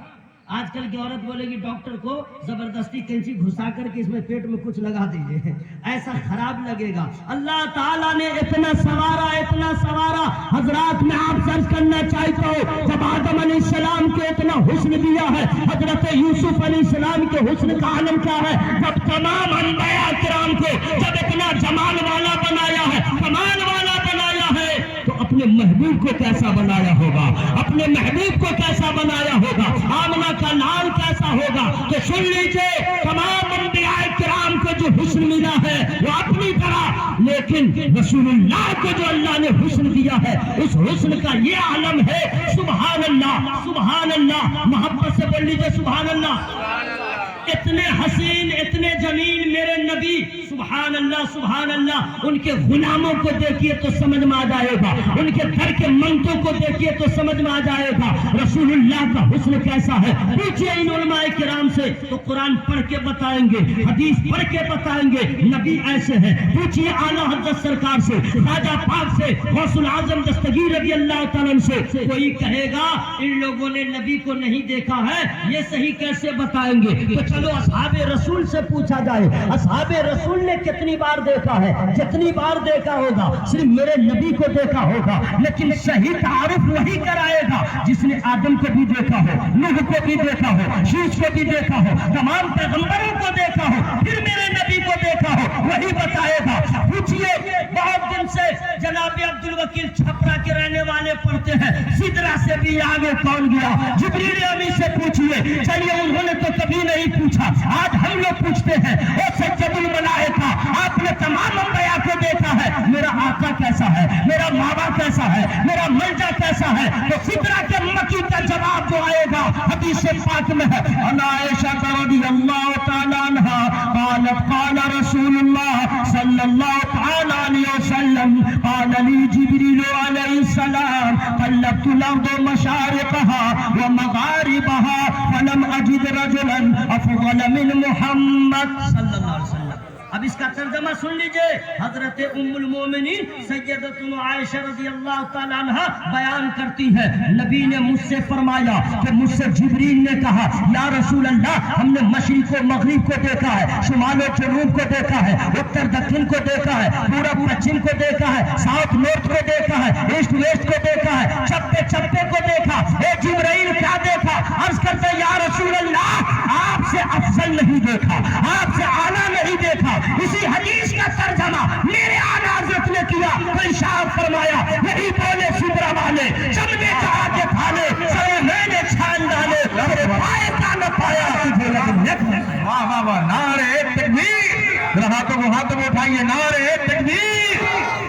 آج کل کی عورت بولے گی ڈاکٹر کو زبردستی کینچی گھسا کر کے اس میں پیٹ میں کچھ لگا دیجئے, ایسا خراب لگے گا. اللہ تعالیٰ نے اتنا سوارا, اتنا سوارا. حضرات میں آپ سرچ کرنا چاہتا ہوں, جب آدم علیہ السلام کو اتنا حسن دیا ہے, حضرت یوسف علیہ السلام کے حسن کا عالم کیا ہے؟ جب تمام انبیاء کرام کو جب اتنا جمال والا بنایا ہے, کمال والا بنایا ہے, تو اپنے محبوب کو کیسا بنایا ہوگا, اپنے محبوب کو کیسا بنایا ہوگا, آمنہ کا لال کیسا ہوگا. تو سن لیجئے, تمام انبیاء کرام کو جو حسن ملا ہے وہ اپنی طرح, لیکن رسول اللہ کو جو اللہ نے حسن دیا ہے اس حسن کا یہ عالم ہے. سبحان اللہ, سبحان اللہ, محبت سے بول لیجئے سبحان اللہ. اتنے حسین اتنے جمیل میرے نبی، سبحان اللہ، ان کے غلاموں کو دیکھیے تو سمجھ میں آ جائے گا، ان کے گھر کے منتوں کو دیکھیے تو سمجھ میں آ جائے گا رسول اللہ کا حسن کیسا ہے۔ پوچھئے ان علماء کرام سے تو قرآن پڑھ کے بتائیں گے، حدیث پڑھ کے بتائیں گے نبی ایسے ہیں۔ پوچھئے اعلیٰ حضرت سرکار سے، خواجہ پاک سے، غوث العظم دستگیر رضی اللہ تعالیٰ سے، کوئی کہے گا ان لوگوں نے نبی کو نہیں دیکھا ہے، یہ صحیح کیسے بتائیں گے؟ تو چلو اصحاب رسول سے پوچھا جائے، اصحاب رسول نے کتنی بار دیکھا ہے؟ جتنی بار دیکھا ہوگا صرف میرے نبی کو دیکھا ہوگا، لیکن صحیح تعارف وہی کرائے گا جس نے آدم کو بھی دیکھا ہو، نوح کو بھی دیکھا ہو، شیش کو بھی دیکھا ہو، تمام پیغمبروں کو دیکھا ہو، پھر میرے نبی کو دیکھا ہو، وہی بتائے گا۔ پوچھئے بہت دن سے جناب عبدالوکیل چھپرا کے رہنے والے پڑھتے ہیں، سدرا سے بھی آگے کون گیا؟ جبریل امی سے پوچھئے، چلیے انہوں نے تو کبھی نہیں پوچھا، آج ہم لوگ پوچھتے ہیں۔ او سجد الملائکہ، آپ نے تمام انبیاء کو دیکھا ہے، میرا آقا کیسا ہے، میرا ماما کیسا ہے، میرا ملجا کیسا ہے؟ تو سدرا کے مکی کا جواب جو آئے گا حدیث پاک میں ہے، ان عائشہ رضی اللہ تعالیٰ عنہ قالت قال رسول اللہ صلی اللہ تعالیٰ علیہ وسلم قال لی جبریل علیہ السلام قلبت الارض مشارقها ومغاربها فلم اجد رجلا افضل من محمد صلی اللہ علیہ وسلم۔ اب اس کا ترجمہ سن لیجئے، حضرت ام المومنین سیدتنا عائشہ رضی اللہ تعالیٰ عنہ بیان کرتی ہے، نبی نے مجھ سے فرمایا کہ مجھ سے جبریل نے کہا یا رسول اللہ ہم نے مشرق و مغرب کو دیکھا ہے، شمال و جنوب کو دیکھا ہے، اتر دکن کو دیکھا ہے، پورب پچھم کو دیکھا ہے، ساؤتھ نارتھ کو دیکھا ہے، ایسٹ ویسٹ کو دیکھا ہے، چپے چپے کو دیکھا۔ اے جبرائیل کیا دیکھا؟ عرض کرتے یا رسول اللہ آپ سے افضل نہیں دیکھا، آپ سے اعلیٰ نہیں دیکھا۔ اسی حدیث کا ترجمہ میرے آقا حضرت نے کیا تو ارشاد فرمایا، نہیں بولے سدرا والے چمنے چاہ کے کھالے سرے میں نے چھان ڈالے میرے پائے کا نہ پایا تجھے لگن یک۔ واہ واہ واہ، نعرے تکبیر، ذرا ہاتھوں کو اٹھائیے، نعرے تکبیر،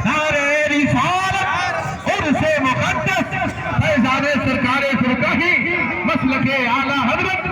نعرے رسالت، عرس مقدس، فیضان سرکار فرقاہی مسلک اعلیٰ حضرت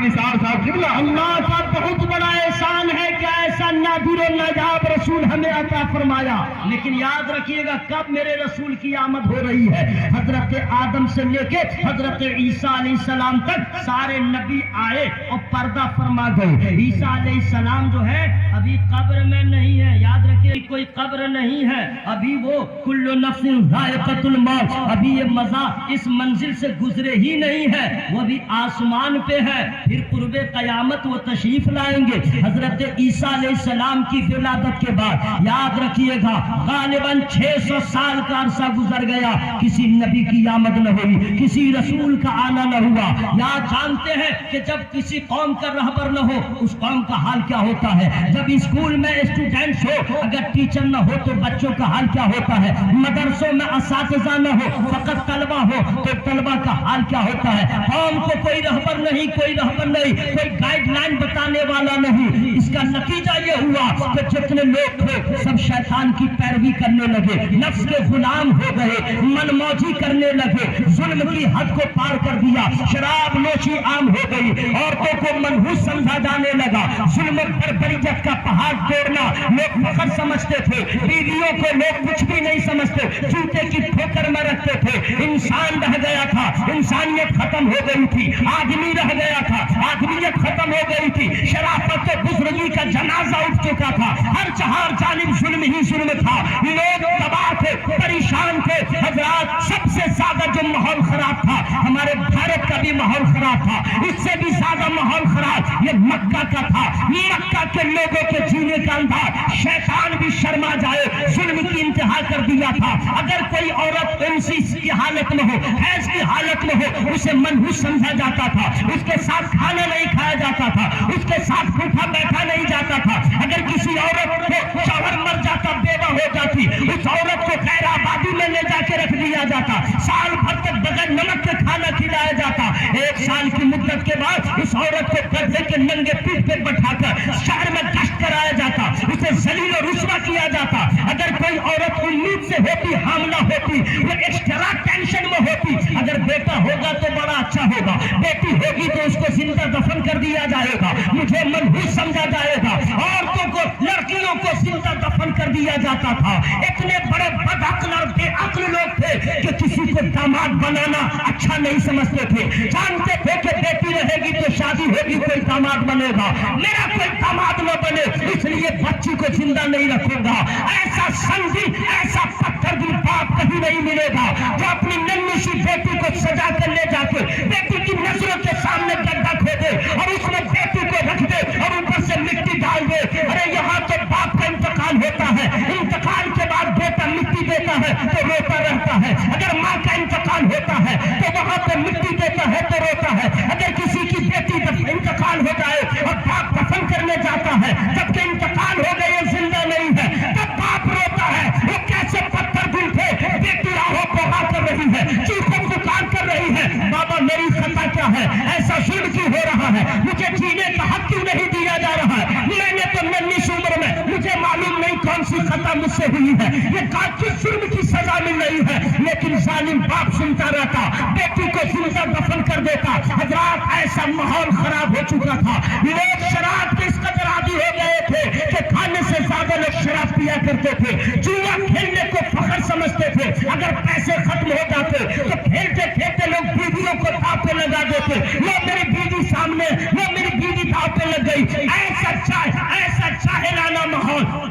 نثار صاحب قبلہ۔ اللہ کا بہت بڑا احسان ہے کہ ایسا نادر و نایاب رسول ہمیں عطا فرمایا۔ لیکن یاد رکھیے گا کب میرے رسول کی آمد ہو رہی ہے؟ حضرت آدم سے لے کے حضرت عیسیٰ علیہ السلام تک سارے نبی آئے اور پردہ فرما گئے۔ عیسیٰ علیہ السلام جو ہے ابھی قبر میں نہیں ہے، یاد رکھیے کوئی قبر نہیں ہے، ابھی وہ کل نفس ذائقۃ الموت، ابھی یہ مزہ اس منزل سے گزرے ہی نہیں ہے، وہ بھی آسمان پہ ہے، پھر قرب قیامت وہ تشریف لائیں گے۔ حضرت عیسیٰ علیہ السلام کی ولادت کے بعد یاد رکھیے گا غالباً 600 سال کا عرصہ گزر گیا، کسی نبی کی آمد نہ ہوئی، کسی رسول کا آنا نہ ہوا۔ یاد جانتے ہیں کہ جب کسی قوم کا رہبر نہ ہو اس قوم کا حال کیا ہوتا ہے؟ جب اسکول میں اسٹوڈنٹس ہو اگر ٹیچر نہ ہو تو بچوں کا حال کیا ہوتا ہے؟ مدرسوں میں اساتذہ نہ ہو فقط طلبہ ہو تو طلبہ کا حال کیا ہوتا ہے؟ قوم کو کوئی رہبر نہیں، کوئی رہبر نہیں، کوئی گائیڈ لائن بتانے والا نہیں۔ اس کا نتیجہ یہ ہوا کہ جتنے لوگ تھے سب شیطان کی پیروی کرنے لگے، نفس کے غلام ہو گئے، من موجی کرنے لگے، ظلم کی حد کو پار کر دیا، شراب نوشی عام ہو گئی، عورتوں کو منحوس سمجھا جانے لگا، ظلم پر بریت کا پہاڑ توڑنا لوگ فخر سمجھتے تھے، بیویوں کو لوگ کچھ بھی نہیں سمجھتے، جوتے کی ٹھوکر میں رکھتے تھے۔ انسان رہ گیا تھا، انسانیت ختم ہو گئی تھی، آدمی رہ گیا تھا، آدمیت ختم ہو گئی تھی، شرافت و بزرگی کا جنازہ اٹھ چکا تھا، ہر چہار جانب ظلم ہی ظلم تھا، لوگ تباہ تھے، پریشان تھے۔ حضرات سب سے زیادہ جو ماحول خراب تھا ہمارے بھارت کا بھی ماحول خراب تھا، اس سے بھی زیادہ ماحول خراب یہ مکہ کا تھا۔ مکہ کے لوگوں کے جینے کا انداز شیطان بھی شرما جائے، ظلم کی انتہا کر دیا تھا۔ اگر کوئی عورت انسی کی حالت میں ہو، حیض کی حالت میں ہو، اسے منحوس سمجھا جاتا تھا، اس کے ساتھ کھانا نہیں کھایا جاتا تھا، اس کے ساتھ اٹھا بیٹھا نہیں جاتا تھا۔ اگر کسی عورت کو شوہر مر جاتا، بیوہ ہو جاتی، اس عورت کو خیر آبادی میں لے جا کے رکھ دیا جاتا، سال بھر تک بغیر نمک کے کھانا کھلایا جاتا، 1 سال کی مدت کے بعد اس عورت کو گدھے کے ننگے پیٹھ پہ بٹھا کر شہر میں گشت کرایا جاتا، اس उसे जलील और रुस्वा किया जाता। अगर कोई औरत उम्मीद से होती, हामला होती, वो एक्स्ट्रा टेंशन में होती। अगर बेटा होगा तो बड़ा अच्छा होगा, बेटी होगी तो उसको जिंदा दफन कर दिया जाएगा, मुझे मनहूस समझा जाएगा। औरतों को, लड़कियों को जिंदा दफन कर दिया जाता था। इतने बड़े बदअक्ल और बेअक्ल लोग थे कि किसी को दामाद बनाना अच्छा नहीं समझते थे। जानते थे कि बेटी रहेगी तो शादी होगी, कोई दामाद बनेगा, मेरा कोई दामाद न बने इसलिए बच्ची को जिंदा नहीं रखूंगा। ऐसा संधि, ऐसा पत्थर दिल बाप कहीं नहीं मिलेगा जो अपनी नन्ही सी बेटी को सजा कर ले जाके बेटी की नजरों के सामने गड्ढा खोदे और उसमें बेटी को रख दे और ऊपर से मिट्टी डाल दे। अरे यहाँ तो बाप का इंतकाल होता है, इंतकाल के बाद बेटा मिट्टी देता है तो रोता रहता है। अगर माँ का इंतकाल होता है तो वहां पे मिट्टी देता है तो रोता है। अगर किसी की बेटी का इंतकाल हो जाए और बाप दफन करने जाता है, जबकि इंतकाल हो गए जिंदा नहीं है, तब बाप रोता है। वो कैसे पत्थर दिल थे, बेटी राहों पे आ कर रही है, चीखों पुकार कर रही है, बाबा मेरी खता क्या है, ऐसा जुल्म क्यों हो रहा है, मुझे जीने का हक क्यों नहीं दिया जा रहा है। मैंने तो नन्ही सी उम्र में, मुझे मालूम नहीं कौन सी खता मुझसे हुई है, ये किस जुल्म की सजा मिल रही है, लेकिन जालिम बाप सुनता रहता, बेटी को जिंदा दफन कर देता। हजरात, ऐसा माहौल खराब हो चुका था, लोग शराब के इस कदर आदी हो गए थे कि खाने से ज्यादा लोग शराब पिया करते थे, जुआ खेलने को फखर समझते थे। अगर पैसे खत्म हो जाते तो खेलते खेलते लोग बीवियों को दांव पे लगा देते, वो मेरी बीवी सामने, वो मेरी बीवी दांव पे लग गई। ऐसा जाहिलाना माहौल,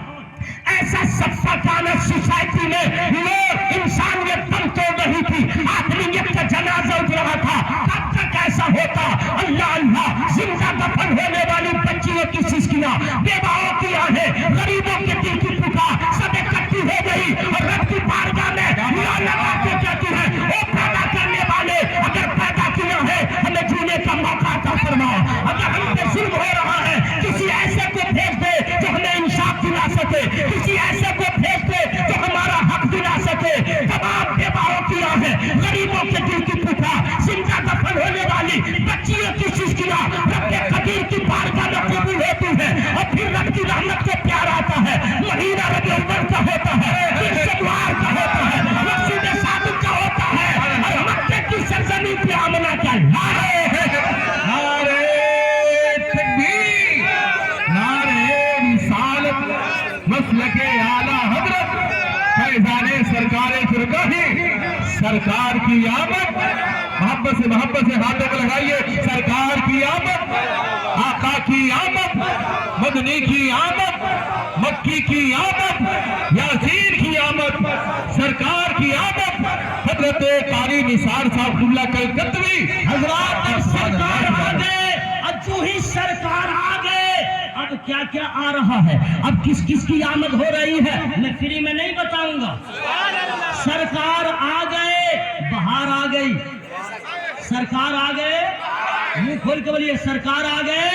ऐसा सफाकाना सोसाइटी में लोग, इंसानियत दम तोड़ रही थी, आदमियत का जनाजा उठ रहा था। कब तक ऐसा होता? अल्लाह अल्लाह, जिंदा दफन होने वाली बच्चियों की सिसकियां, बेवाओं की आहें, गरीबों के दिल की पुकार सब इकट्ठी हो गई और रब की बारगाह में दुआ लगा के कहती है, ओ पैदा करने वाले, अगर पैदा किया है हमें जीने का मौका अता फरमा। अगर हम पे जुल्म हो रहा है, किसी ऐसे को भेज दे जो हमें इंसाफ दिला सके, किसी ऐसे को भेज दे जो हमारा हक दिला सके। तमाम बेवाओं की आहें, गरीबों के दिल की पुकार, जिंदा दफन होने वाली बच्चियों की सिसकियां रब कदीर की बारगाह में कबूल होती है और फिर रब की रहमत को प्यार आता है। महीना रबी अव्वल का होता है, फिर शव्वाल का होता है, मकसूद सादिक का होता है और मक्के की सरजमीन पे आमना का नारे तकबीर, नारे रिसालत, मसलके आला हजरत फैजाने सरकारे फिरकाही, सरकार की आमद। मोहब्बत से हाथों को लगाइए। सरकार की आमद, आका की आमद, मदनी की आमद, मक्की की आमद, यासीन की आमद, सरकार की आमद। हजरत कारी निसार साहब कुल्ला कलकत्तवी हजरात, सरकार आ गए, अब जो ही सरकार आ गए, अब क्या क्या आ रहा है, अब किस किस की आमद हो रही है, मैं फ्री में नहीं बताऊंगा। सरकार आ गए, बाहर आ गई, सरकार आ गए, मुंह खोल के बोलिए, सरकार आ गए,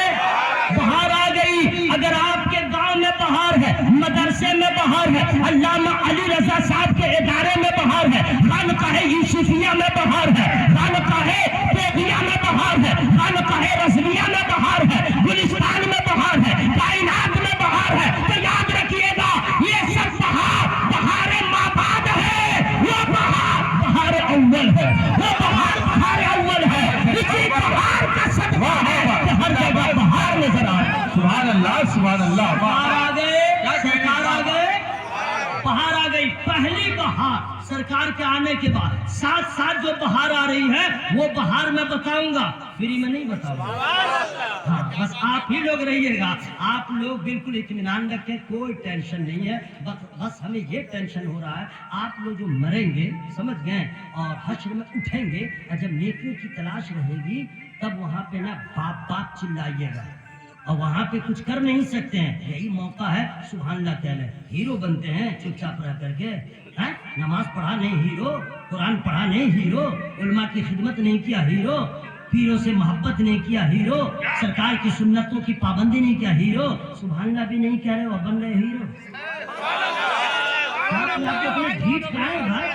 बाहर आ गई। अगर आपके गांव में बाहर है, मदरसे में बाहर है, अल्लामा अली रजा साहब के इदारे में बाहर है, खानकाहे यूसुफिया में बाहर है, खानकाहे बेगिया में बाहर है, खानकाहे रज़विया में बाहर है, गुलिस्तान में बाहर है, कायनात में बाहर है, तो याद रखिएगा ये सब बहार माबाद है, वो बहार अव्वल है, वो बहार अव्वल है। इसी बहार का सदका है कि हर जगह बहार नजर आ रहा है। सुभान अल्लाह, सुभान अल्लाह। बाहर आ गए, सरकार आ गए, बाहर आ गई। पहली बहार सरकार के आने के बाद साथ साथ जो बहार आ रही है वो बहार मैं बताऊंगा, फ्री में नहीं बताऊंगा। हाँ, बस आप ही लोग रहिएगा, आप लोग बिल्कुल इत्मीनान रखें, कोई टेंशन नहीं है। बस हमें ये टेंशन हो रहा है, आप लोग जो मरेंगे, समझ गए, और हश्र में उठेंगे और जब नेकियों की तलाश रहेगी तब वहां पे ना बाप बाप चिल्लाइएगा, और वहां पे कुछ कर नहीं सकते हैं। यही मौका है, सुभान अल्लाह कहले, हीरो बनते हैं चुपचाप रह करके, हैं? नमाज पढ़ा नहीं हीरो, कुरान पढ़ा नहीं हीरो, उलमा की खिदमत नहीं किया हीरो, पीरों से मोहब्बत नहीं किया हीरो, सरकार की सुन्नतों की पाबंदी नहीं किया हीरो, सुभान अल्लाह भी नहीं कह रहे वो बन रहे हीरो। ढीठ खाए भाई,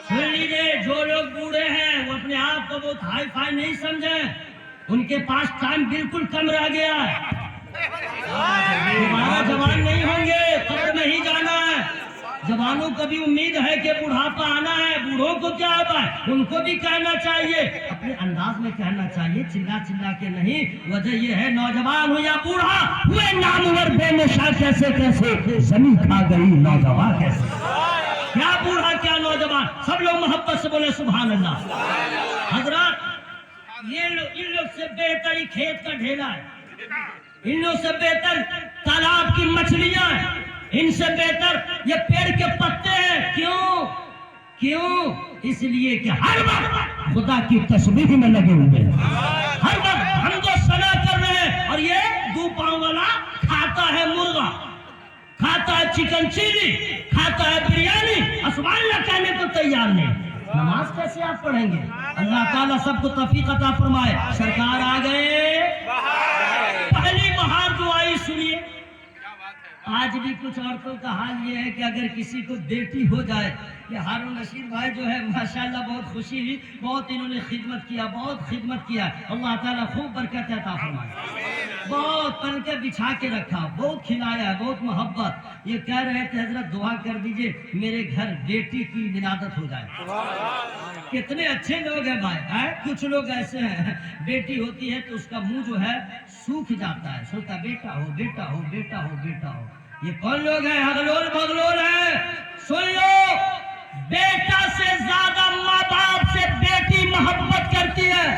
सुन लीजिए, जो लोग बूढ़े हैं वो अपने आप को बहुत हाई फाई नहीं समझे, उनके पास टाइम बिल्कुल कम रह गया है। दोबारा जवान नहीं होंगे, कब्र में ही जाना है। जवानों को भी उम्मीद है कि बुढ़ापा आना है, बूढ़ों को क्या आता है उनको भी कहना चाहिए, अपने अंदाज में कहना चाहिए, चिल्ला चिल्ला के नहीं। वजह यह है नौजवान हो या बूढ़ा हुए नामवर बेनशा कैसे कैसे जमीन खा गई नौजवान कैसे, क्या बूढ़ा क्या नौजवान, सब लोग मोहब्बत से बोले सुभान अल्लाह। हजरत ये इन लोग से बेहतर ही खेत का ढेला है, इन लोग से बेहतर तालाब की मछलियां हैं, इनसे बेहतर ये पेड़ के पत्ते हैं। क्यों क्यों? इसलिए कि हर वक्त खुदा की तस्बीह में लगे हुए हैं, हर वक्त हमको सना कर रहे हैं। और ये 2 पांव वाला खाता है मुर्गा, खाता है चिकन चिली, खाता है बिरयानी, असमान कहने को तैयार नहीं। नमाज कैसे आप पढ़ेंगे? अल्लाह ताला सबको तौफीक अता फरमाए। सरकार आ गए, पहली बहार दुआई सुनिए। आज भी कुछ औरतों का हाल ये है कि अगर किसी को बेटी हो जाए, ये हारून रशीद भाई जो है माशाल्लाह बहुत खुशी हुई, बहुत इन्होंने खिदमत किया, बहुत खिदमत किया, अल्लाह ताला खूब बरकत अता फरमाए। बहुत पन के बिछा के रखा, बहुत खिलाया, बहुत मोहब्बत। ये कह रहे थे हजरत दुआ कर दीजिए मेरे घर बेटी की विलादत हो जाए। कितने अच्छे लोग हैं भाई, है? कुछ लोग ऐसे हैं बेटी होती है तो उसका मुंह जो है सूख जाता है, सोचता बेटा हो बेटा हो बेटा हो बेटा हो। ये कौन लोग हैं? हगलोल बगलोल है। सुन लो, बेटा से ज्यादा माँ बाप से बेटी मोहब्बत करती है,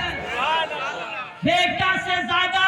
बेटा से ज्यादा।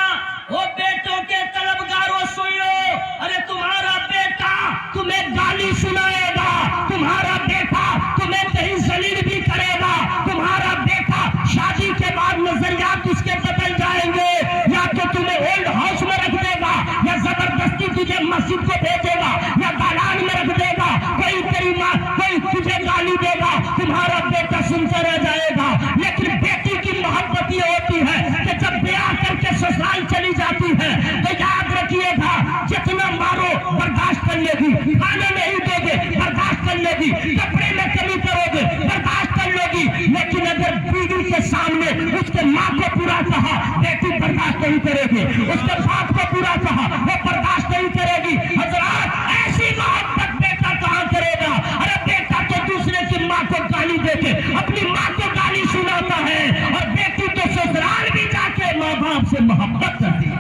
वो बेटों के तलबगारों सुन लो, अरे तुम्हारा बेटा तुम्हें गाली सुनाएगा, तुम्हारा बेटा तुम्हें कहीं जलील भी करेगा, तुम्हारा बेटा शादी के बाद नजरियात उसके बदल जाएंगे, या तो तुम्हें ओल्ड हाउस में रख देगा, या जबरदस्ती तुझे मस्जिद को भेजेगा, या दालान में रख देगा, कोई तेरी माँ कोई तुझे गाली देगा, तुम्हारा बेटा सुनता रह जाएगा। लेकिन बेटी की मोहब्बत ये होती है कि जब ब्याह करके ससुराल चली जाती है तो याद रखिएगा, जितना मारो बर्दाश्त कर लेगी, खाने नहीं दोगे बर्दाश्त कर लेगी, कपड़े में कमी करोगे बर्दाश्त कर लेगी, लेकिन अगर बीवी के सामने उसके माँ को पूरा कहा बेटी बर्दाश्त नहीं करेगी, उसके बाप को पूरा कहा वो बर्दाश्त नहीं करेगी। हजरात, ऐसी मोहब्बत बेटा कहाँ करेगा? अरे बेटा तो दूसरे की माँ को गाली देके अपनी माँ को गाली सुनाता है, और बेटी तो ससुराल भी जाके माँ बाप से मोहब्बत करती है।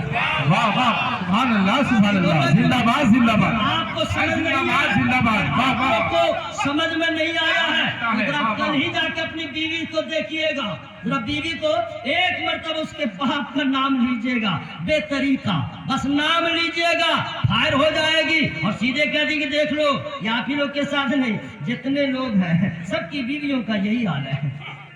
वाह वाह, सुभान अल्लाह सुभान अल्लाह, जिंदाबाद जिंदाबाद, आपको समझ नहीं जिंदाबाद जिंदाबाद, वाह वाह। आपको समझ में नहीं आया है, अगर आप कल ही जाके अपनी बीवी को देखिएगा, जरा बीवी को एक मरतबा उसके बाप का नाम लीजिएगा, बेतरीका बस नाम लीजिएगा, फायर हो जाएगी, और सीधे कह देंगे देख लो ये आप ही लोग के साथ नहीं, जितने लोग हैं सबकी बीवियों का यही हाल है।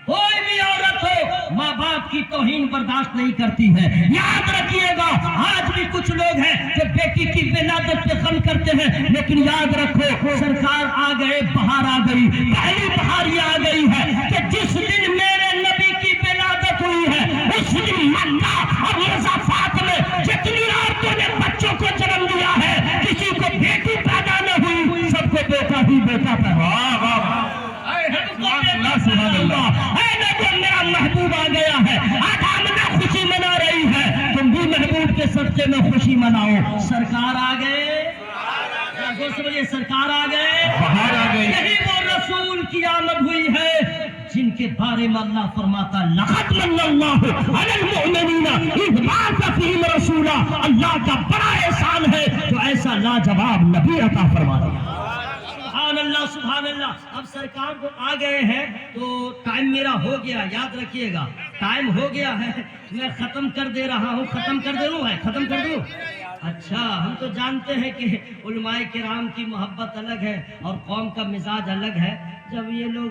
कोई भी औरत हो माँ बाप की तौहीन बर्दाश्त नहीं करती है। याद रखिएगा, आज भी कुछ लोग हैं जो बेटी की विलादत पे गम करते हैं, लेकिन याद रखो सरकार आ गए, बहार आ गई, पहली बहार ये आ गई है कि जिस दिन मेरे नबी की विलादत हुई है उस दिन मक्का और मुज़फ्फर में जितनी औरतों ने बच्चों को जन्म दिया है, किसी को बेटी पैदा न हुई, सबको बेटा ही बेटा पैदा। मेरा महबूब आ गया है, आज आमना खुशी मना रही है, तुम भी महबूब के सदके में खुशी मनाओ। सरकार आ गए, बोलिए सरकार आ गए, बाहर आ गई। यही वो रसूल की आमद हुई है जिनके बारे में अल्लाह फरमाता लक़द मन्नल्लाहु अलल मुमिनीना इज़ बअसा फ़ीहिम रसूला। अल्लाह का बड़ा एहसान है जो ऐसा लाजवाब नबी अता फरमा दिया। सुभान अल्लाह। अब सरकार को आ गए हैं तो टाइम मेरा हो गया, याद रखिएगा टाइम हो गया है, मैं खत्म कर दे रहा हूँ। खत्म कर दे लूँ है, खत्म कर दूँ? अच्छा, हम तो जानते हैं कि उलमाए किराम की मोहब्बत अलग है और कौम का मिजाज अलग है। जब ये लोग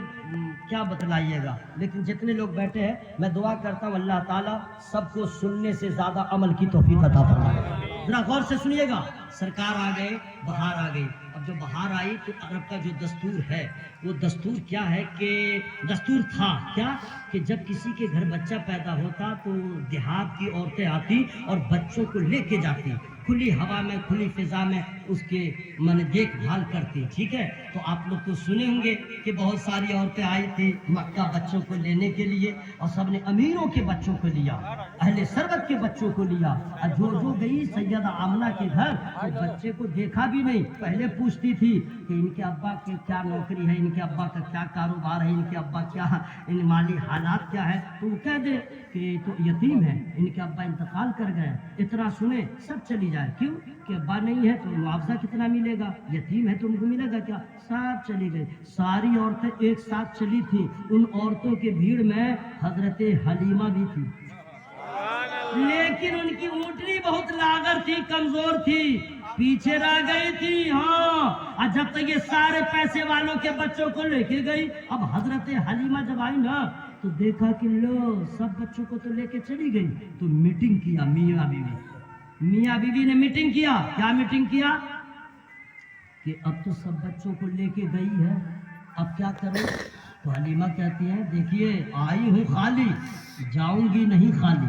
क्या बतलाइएगा, लेकिन जितने लोग बैठे हैं मैं दुआ करता हूँ अल्लाह ताला सबको सुनने से ज्यादा अमल की तौफीक अता फरमाए। जरा गौर से सुनिएगा। सरकार आ गए, बहार आ गई। अब जो बहार आई तो अरब का जो दस्तूर है, वो दस्तूर क्या है कि दस्तूर था क्या कि जब किसी के घर बच्चा पैदा होता तो देहात की औरतें आती और बच्चों को लेके जाती, खुली हवा में, खुली फिजा में उसके माने देखभाल करती। ठीक है, तो आप लोग तो सुने होंगे कि बहुत सारी औरतें आई थी मक्का बच्चों को लेने के लिए, और सबने अमीरों के बच्चों को लिया, अहले सरबत के बच्चों को लिया। और जो गई सैयदा आमना के घर तो बच्चे को देखा भी नहीं, पहले पूछती थी कि इनके अब्बा की क्या नौकरी है, इनके अब्बा का क्या कारोबार है, इनके अब्बा क्या इन माली हालात क्या है, तो वो कह दे कि तो यतीम है, इनके अब्बा इंतकाल कर गए। इतना सुने सब चली जाए, क्यों कि अब्बा नहीं है तो मुआवजा कितना मिलेगा, यतीम है तो उनको मिलेगा क्या, सब चली गई। सारी औरतें एक साथ चली थी, उन औरतों के भीड़ में हजरत हलीमा भी थी, लेकिन उनकी ऊँटनी बहुत लागर थी, कमजोर थी, पीछे रह गई थी। हाँ, और जब तक ये सारे पैसे वालों के बच्चों को लेके गई, अब हजरत हलीमा जब आई ना तो देखा कि लो सब बच्चों को तो लेके चली गई, तो मीटिंग किया मियाँ बीवी ने मीटिंग किया। क्या मीटिंग किया कि अब तो सब बच्चों को लेके गई है, अब क्या करो। तो हलीमा कहती है देखिए आई हूँ खाली, जाऊंगी नहीं खाली,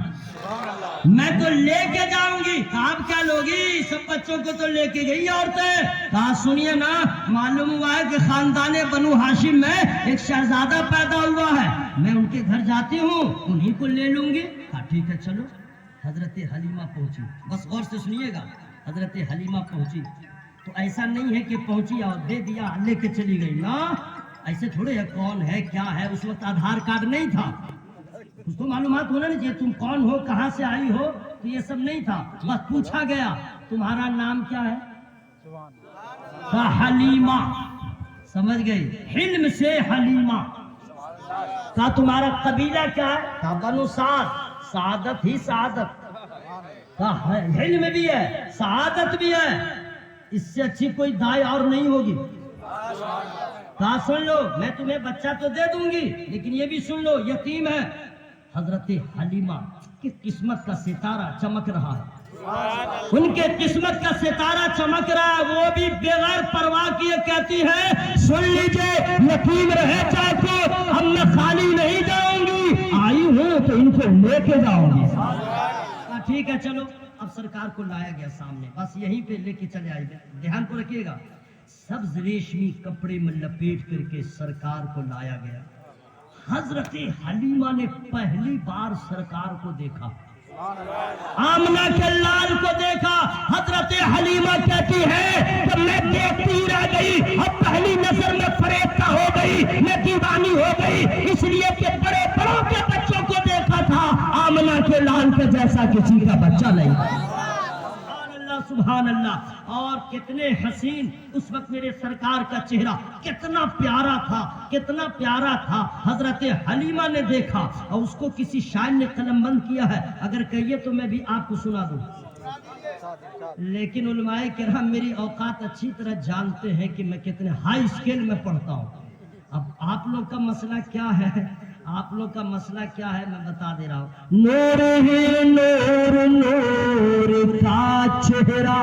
मैं तो लेके जाऊंगी। आप क्या लोगी, सब बच्चों को तो लेके गई औरतें। कहा सुनिए ना, मालूम हुआ है कि खानदान बनु हाशिम में एक शहजादा पैदा हुआ है, मैं उनके घर जाती हूँ, उन्हीं को ले लूंगी। कहा ठीक है चलो। हजरत हलीमा पहुंची, बस गौर से सुनिएगा, हजरत हलीमा पहुंची तो ऐसा नहीं है कि पहुंची और दे दिया लेके चली गई ना, ऐसे थोड़े है, कौन है क्या है, उस वक्त आधार कार्ड नहीं था, उसको मालूमात होना नहीं चाहिए तुम कौन हो, कहाँ से आई हो, तो ये सब नहीं था। बस पूछा गया तुम्हारा नाम क्या है, हलीमा, समझ गई, हिल्म से हलीमा। कहा तुम्हारा कबीला क्या है, कहा बनु साद, सआदत ही सआदत, कहा हिल्म भी है सआदत भी है, इससे अच्छी कोई दाई और नहीं होगी। कहा सुन लो, मैं तुम्हें बच्चा तो दे दूंगी, लेकिन ये भी सुन लो यतीम है। हजरत हलीमा की किस्मत का सितारा चमक रहा है, उनके किस्मत का सितारा चमक रहा है, वो भी बगैर परवाह किए कहती है सुन लीजिए यतीम रहे चाहे तो अब मैं खाली नहीं जाऊंगी, आई हूँ तो इनको लेके जाऊंगी। ठीक है चलो, अब सरकार को लाया गया सामने, बस यहीं पे लेके चले आए। ध्यान को रखिएगा, सब्ज रेशमी कपड़े में लपेट करके सरकार को लाया गया। हजरत हलीमा ने पहली बार सरकार को देखा, आमना के लाल को देखा। हजरत हलीमा कहती है कि मैं देखती रह गई, अब पहली नजर में फरेब हो गई, मैं दीवानी हो गई, इसलिए कि बड़े बड़ों के बच्चों को देखा था, आमना के लाल के जैसा किसी का बच्चा नहीं। सुभान अल्लाह। और कितने हसीन उस वक्त मेरे सरकार का चेहरा कितना प्यारा था, कितना प्यारा था। हजरत हलीमा ने देखा और उसको किसी शायर ने कलमबंद किया है, अगर कहिए तो मैं भी आपको सुना दूं, लेकिन उलमाए किराम मेरी औकात अच्छी तरह जानते हैं कि मैं कितने हाई स्केल में पढ़ता हूँ। अब आप लोग का मसला क्या है, आप लोग का मसला क्या है मैं बता दे रहा हूँ। नूर ही नूर नूर का चेहरा,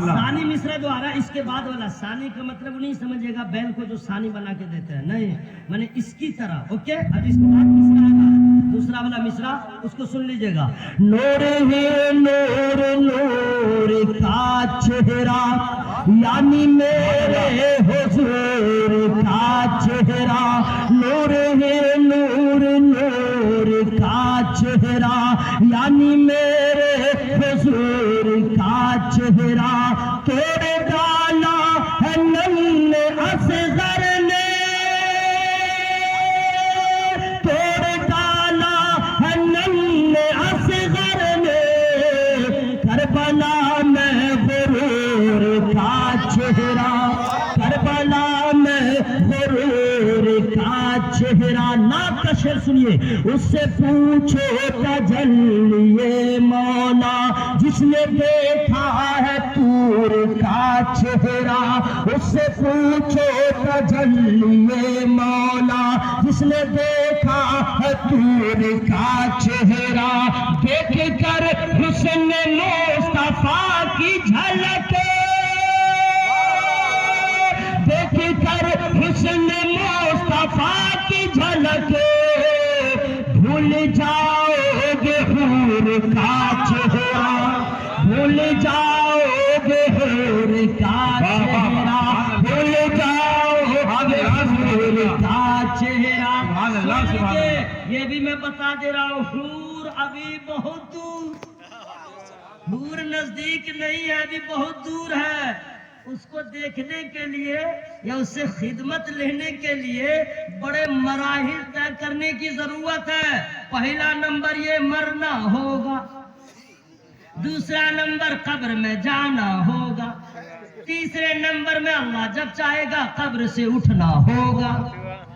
सानी मिश्रा द्वारा इसके बाद वाला सानी का मतलब नहीं समझिएगा बैल को जो सानी बना के देते हैं, नहीं, मैंने इसकी तरह। ओके, अब इसके बाद मिश्रा आएगा, दूसरा वाला मिश्रा, उसको सुन लीजिएगा। नूर ही नूर नूर का चेहरा, यानी मेरे हुजूर का चेहरा, नूर है नूर नूर का चेहरा, यानी मेरे हुजूर का चेहरा, तोड़ डाला है नन्हे असगर ने, तोड़ डाला है नन्हे असगर ने, करबला में गुरूर का चेहरा, करबला में गुरूर का चेहरा। नाक का शेर सुनिए, उससे पूछो तजल्लिए मौला, जिसने देखा है तूर का चेहरा, उससे पूछो तजल्लिए मौला, जिसने देखा है तूर का चेहरा। देख कर हुस्न मुस्तफा की झलक देख कर हुस्न मुस्तफा की झलक भूल जाओगे हूर का चेहरा, भूल जाओगे हूर का चेहरा, भूल जाओगे हूर का चेहरा। ये भी मैं बता दे रहा हूँ, हूर अभी बहुत दूर, हूर नजदीक नहीं है, अभी बहुत दूर है। उसको देखने के लिए या उससे खिदमत लेने के लिए बड़े मराहिल तय करने की जरूरत है। पहला नंबर ये मरना होगा, दूसरा नंबर कब्र में जाना होगा, तीसरे नंबर में अल्लाह जब चाहेगा कब्र से उठना होगा,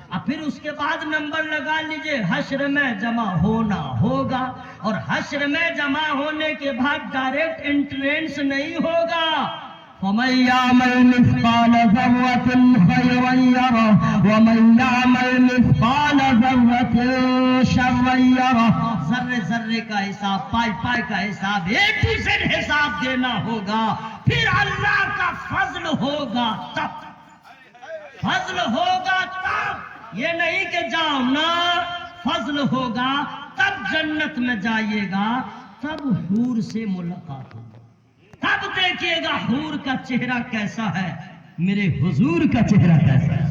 और फिर उसके बाद नंबर लगा लीजिए हश्र में जमा होना होगा। और हश्र में जमा होने के बाद डायरेक्ट एंट्रेंस नहीं होगा। ومن يعمل مثقال ذرة خيرا يره ومن يعمل مثقال ذرة شرا يره। ذرے ذرے کا حساب، پائی پائی کا حساب، A to Z حساب دینا ہوگا، پھر اللہ کا فضل ہوگا تب، فضل ہوگا تب، یہ نہیں کہ جاؤ نا، فضل ہوگا تب جنت میں جائیے گا، تب حور سے ملاقات ہوگی، تب دیکھیے گا حور کا چہرہ کیسا ہے، میرے حضور کا چہرہ کیسا ہے۔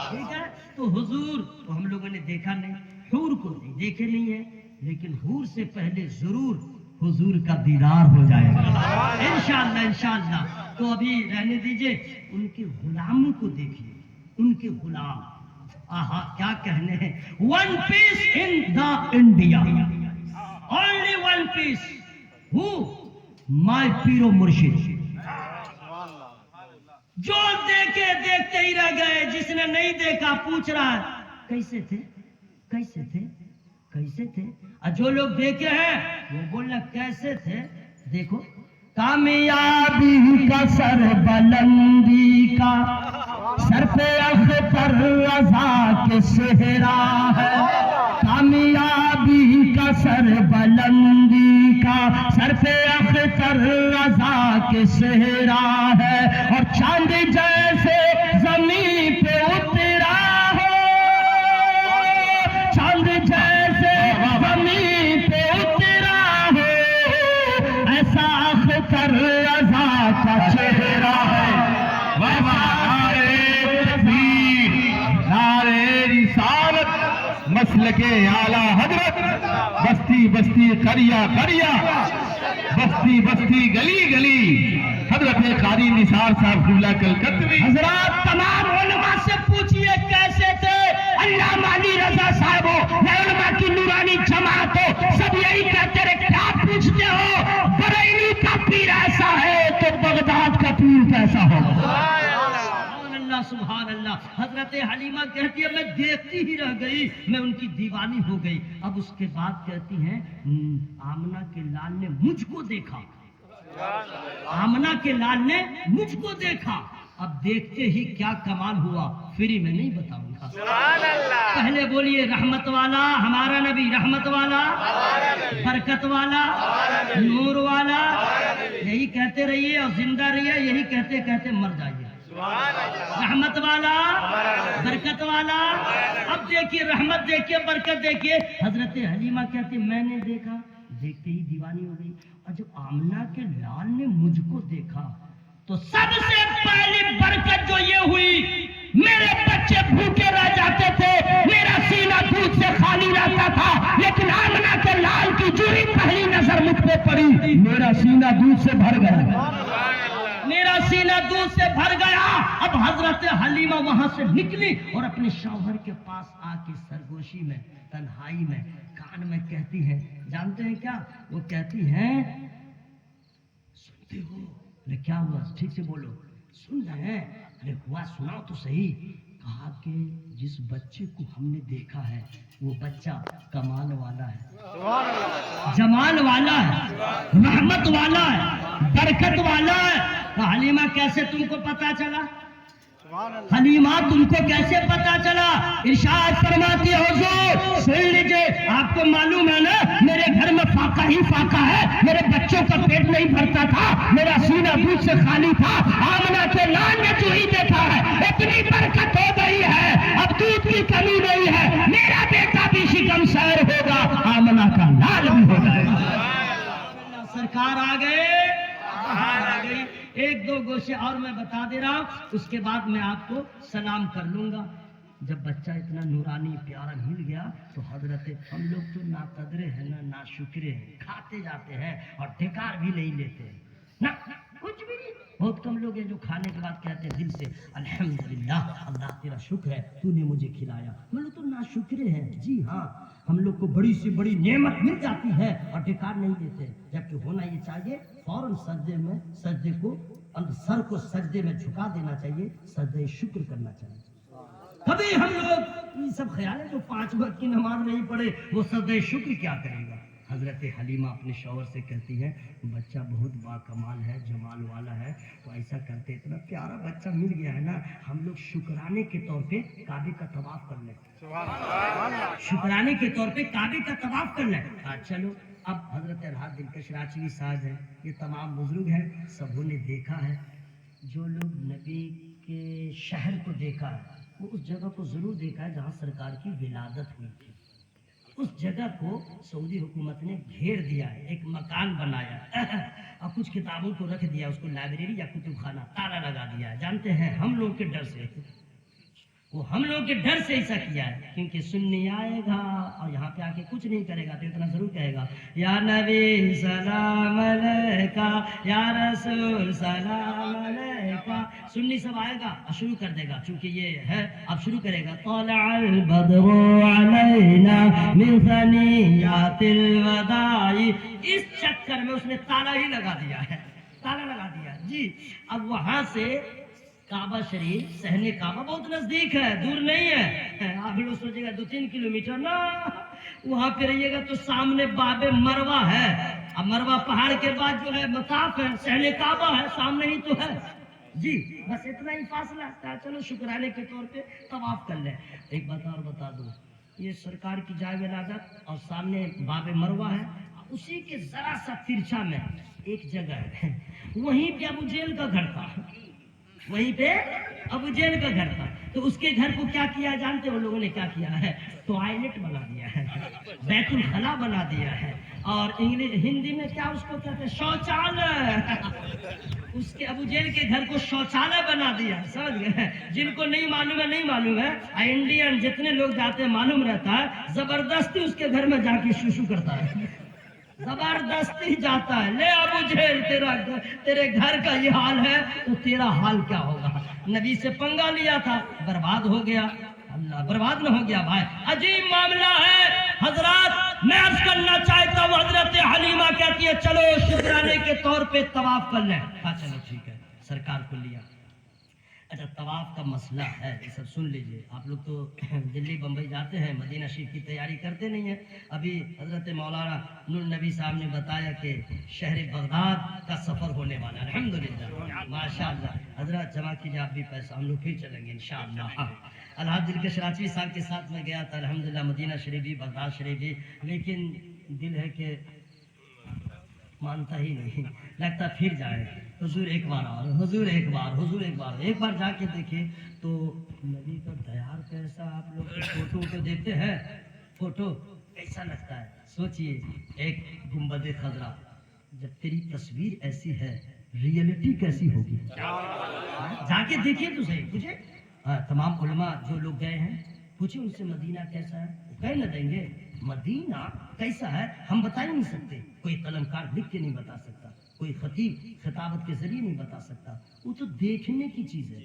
ٹھیک ہے، تو حضور تو ہم لوگوں نے دیکھا نہیں، حور کو نہیں دیکھے نہیں ہے، لیکن حور سے پہلے ضرور حضور کا دیدار ہو جائے گا انشاءاللہ انشاءاللہ۔ تو ابھی رہنے دیجئے، ان کے غلاموں کو دیکھیے، ان کے غلام، آہا کیا کہنے ہیں، ون پیس ان دا انڈیا، اونلی ون پیس، ہو مائی پیرو مرشد۔ جو دیکھے دیکھتے ہی رہ گئے، جس نے نہیں دیکھا پوچھ رہا ہے کیسے تھے کیسے تھے کیسے تھے، اور جو لوگ دیکھے ہیں وہ بولنا کیسے تھے۔ دیکھو کامیابی کا سر بلندی کا، سر پہ اختر رضا کے صحرا ہے، کامیابی کا سر بلندی کا، سر پہ اختر رضا کے صحرا ہے، اور چاند جیسے زمین پہ اترا ہو، چاند جیسے زمین پہ اترا ہو، ایسا اختر رضا کا چہرہ ہے۔ مسلک اعلیٰ حضرت، بستی بستی قریہ قریہ، بستی بستی گلی گلی، حضرت قاری نثار صاحب قبلہ کلکتوی۔ حضرات تمام علماء سے پوچھئے کیسے تھے، علامہ علی رضا صاحب ہو یا علماء کی نورانی جماعت ہو، سب یہی کہتے رہے کیا پوچھتے ہو، بریلی کا پیر ایسا ہے تو بغداد کا پیر کیسا ہوگا۔ سبحان اللہ۔ حضرت حلیمہ کہتی ہے میں دیکھتی ہی رہ گئی، میں ان کی دیوانی ہو گئی۔ اب اس کے بعد کہتی ہیں آمنہ کے لال نے مجھ کو دیکھا، آمنہ کے لال نے مجھ کو دیکھا۔ اب دیکھتے ہی کیا کمال ہوا، فری میں نہیں بتاؤں گا۔ پہلے بولیے رحمت والا ہمارا نبی، رحمت والا، برکت والا، نور والا، یہی کہتے رہیے اور زندہ رہیے، یہی کہتے کہتے مر جائیے۔ رحمت والا، برکت والا۔ اب دیکھیے رحمت دیکھیے، برکت دیکھیے۔ حضرت حلیمہ کہتے میں نے دیکھا، دیکھتے ہی دیوانی ہو گئی، اور جب آمنہ کے لال نے مجھ کو دیکھا تو سب سے پہلی برکت جو یہ ہوئی، میرے بچے بھوکے رہ جاتے تھے، میرا سینہ دودھ سے خالی رہتا تھا، لیکن آمنہ کے لال کی جوئی پہلی نظر مجھ پہ پڑی، میرا سینہ دودھ سے بھر گیا، میرا سینہ دودھ سے بھر گیا۔ اب حضرت حلیمہ وہاں سے نکلی اور اپنے شوہر کے پاس آ کے سرگوشی میں، تنہائی میں، کان میں کہتی ہیں، جانتے ہیں کیا وہ کہتی ہیں، سنتے ہو؟ ارے کیا ہوا، ٹھیک سے بولو، سن رہے ہیں؟ ارے ہوا سناؤ تو صحیح۔ کہا کہ جس بچے کو ہم نے دیکھا ہے وہ بچہ کمال والا ہے، جمال والا ہے، رحمت والا ہے، برکت والا ہے۔ حلیمہ کیسے تم کو پتا چلا؟ हलीमा तुमको कैसे पता चला? इरशाद फरमाती है हुजूर सुन लीजिए, आपको मालूम है ना मेरे घर में फाका ही फाका है, मेरे बच्चों का पेट नहीं भरता था, मेरा सीना दूध से खाली था, आमना के लाल ने जो ही देखा है इतनी बरकत हो गई है, अब दूध की कमी नहीं है, मेरा बेटा भी शिकम सैर होगा, आमना का लाल भी हो जाएगा। सरकार आ गए, बाहर आ गई। एक दो गोशे और मैं बता दे रहा हूँ, उसके बाद मैं आपको सलाम कर लूंगा। जब बच्चा इतना नूरानी प्यारा मिल गया तो हजरत, हम लोग तो ना कदरे हैं ना शुक्रे हैं, खाते जाते हैं और ढेकार भी नहीं लेते हैं ना, कुछ भी नहीं। बहुत कम लोग हैं जो खाने के बाद कहते हैं दिल से अल्हम्दुलिल्लाह, अल्लाह तेरा शुक्र है तूने मुझे खिलाया। हम लोग तो ना शुक्रे हैं। जी हाँ, हम लोग को बड़ी से बड़ी नेमत मिल जाती है और ढेकार नहीं देते, जबकि होना ये चाहिए फौरन सजदे को सर को सजदे में झुका देना चाहिए, सजदे शुक्र करना चाहिए। कभी हम लोग ये सब ख्याल है जो 5 वक्त की नमाज नहीं पढ़े वो सजदे शुक्र क्या करेगा। हजरत हलीमा अपने शौहर से कहती हैं बच्चा बहुत बाकमाल है, जमाल वाला है, तो ऐसा करते, इतना प्यारा बच्चा मिल गया है ना, हम लोग शुक्राने के तौर पे काबे का तवाफ कर लें, शुक्राने के तौर पे काबे का तवाफ कर लें। चलो अब हजरत अलहाज दिलकश रांचवी साहब हैं, ये तमाम बुजुर्ग हैं, सबों ने देखा है, जो लोग नबी के शहर को देखा है वो उस जगह को जरूर देखा है जहाँ सरकार की विलादत हुई थी। उस जगह को सऊदी हुकूमत ने घेर दिया है, एक मकान बनाया और कुछ किताबों को रख दिया, उसको लाइब्रेरी या कुतुब खाना, ताला लगा दिया है। जानते हैं हम लोग के डर से, वो हम लोग के डर से ऐसा किया है, क्योंकि सुन्नी आएगा और यहाँ पे आके कुछ नहीं करेगा तो इतना जरूर कहेगा या नबी सलाम अलैका, या रसूल सलाम अलैका। सुन्नी सब आएगा और शुरू कर देगा, चूंकि ये है अब शुरू करेगा तलअल बद्रु अलैना मिन सनियातिल वदाई। इस चक्कर में उसने ताला ही लगा दिया है, ताला लगा दिया जी। अब वहां से काबा शरीफ, सहने काबा बहुत नजदीक है, दूर नहीं है। आप लोग सोचेगा 2-3 किलोमीटर ना, वहां पे रहिएगा तो सामने बाबे मरवा है, अब मरवा पहाड़ के बाद जो है मताफ है, सहने काबा है, सामने ही तो है जी, बस इतना ही फासला है। चलो शुक्राने के तौर पे तवाफ कर ले। एक बात और बता दूं, ये सरकार की जाए विलादत और सामने बाबे मरवा है, उसी के जरा सा तिरछा में एक जगह है, वहीं पे अबू जेल का घर था, वहीं पे अबू जेल का घर था। तो उसके घर को क्या किया जानते हो लोगों ने क्या किया है? टॉयलेट बना दिया है, बैतुल खला बना दिया है, और हिंदी में क्या उसको कहते हैं, शौचालय। उसके अबू जेल के घर को शौचालय बना दिया, समझ गए? जिनको नहीं मालूम है नहीं मालूम है, इंडियन जितने लोग जाते हैं मालूम रहता है, जबरदस्ती उसके घर में जाके शुशु करता है, जबरदस्ती जाता है। ले अबू जेल, तेरे घर का ये हाल है तो तेरा हाल क्या होगा। नबी से पंगा लिया था, बर्बाद हो गया, अल्लाह बर्बाद न हो गया भाई। अजीब मामला है हजरत, मैं अर्ज करना चाहता हूँ, हजरत हलीमा कहती है चलो शुक्राने के तौर पे तवाफ कर लें। हाँ चलो ठीक है, सरकार को लिया। अच्छा, तवाफ का मसला है, ये सब सुन लीजिए। आप लोग तो दिल्ली बम्बई जाते हैं, मदीना शरीफ की तैयारी करते नहीं है। अभी हजरत मौलाना नूर नबी साहब ने बताया कि शहर बगदाद का सफ़र होने वाला है, अल्हम्दुलिल्लाह माशाअल्लाह। हजरत जमा कीजिए आप भी पैसा, हम लोग फिर चलेंगे इंशाअल्लाह। अलहाज दिलकश रांचवी साहब के साथ में गया था अल्हम्दुलिल्लाह, मदीना शरीफ भी बगदाद शरीफ भी, लेकिन दिल है कि मानता ही नहीं, लगता फिर जाए। हुजूर एक बार और, हुजूर एक बार, हुजूर एक बार, एक बार जाके देखे तो नबी का दयार कैसा। आप लोग फोटो तो देखते हैं, फोटो कैसा लगता है, सोचिए एक गुंबद खजरा, जब तेरी तस्वीर ऐसी है रियलिटी कैसी होगी। जाके देखिए तो सही, पूछे तमाम उलमा जो लोग गए हैं, पूछे उनसे मदीना कैसा है, कह न देंगे मदीना कैसा है हम बता ही नहीं सकते। कोई कलमकार लिख के नहीं बता सकता, कोई खतीब खिताबत के जरिए नहीं बता सकता, वो तो देखने की चीज है,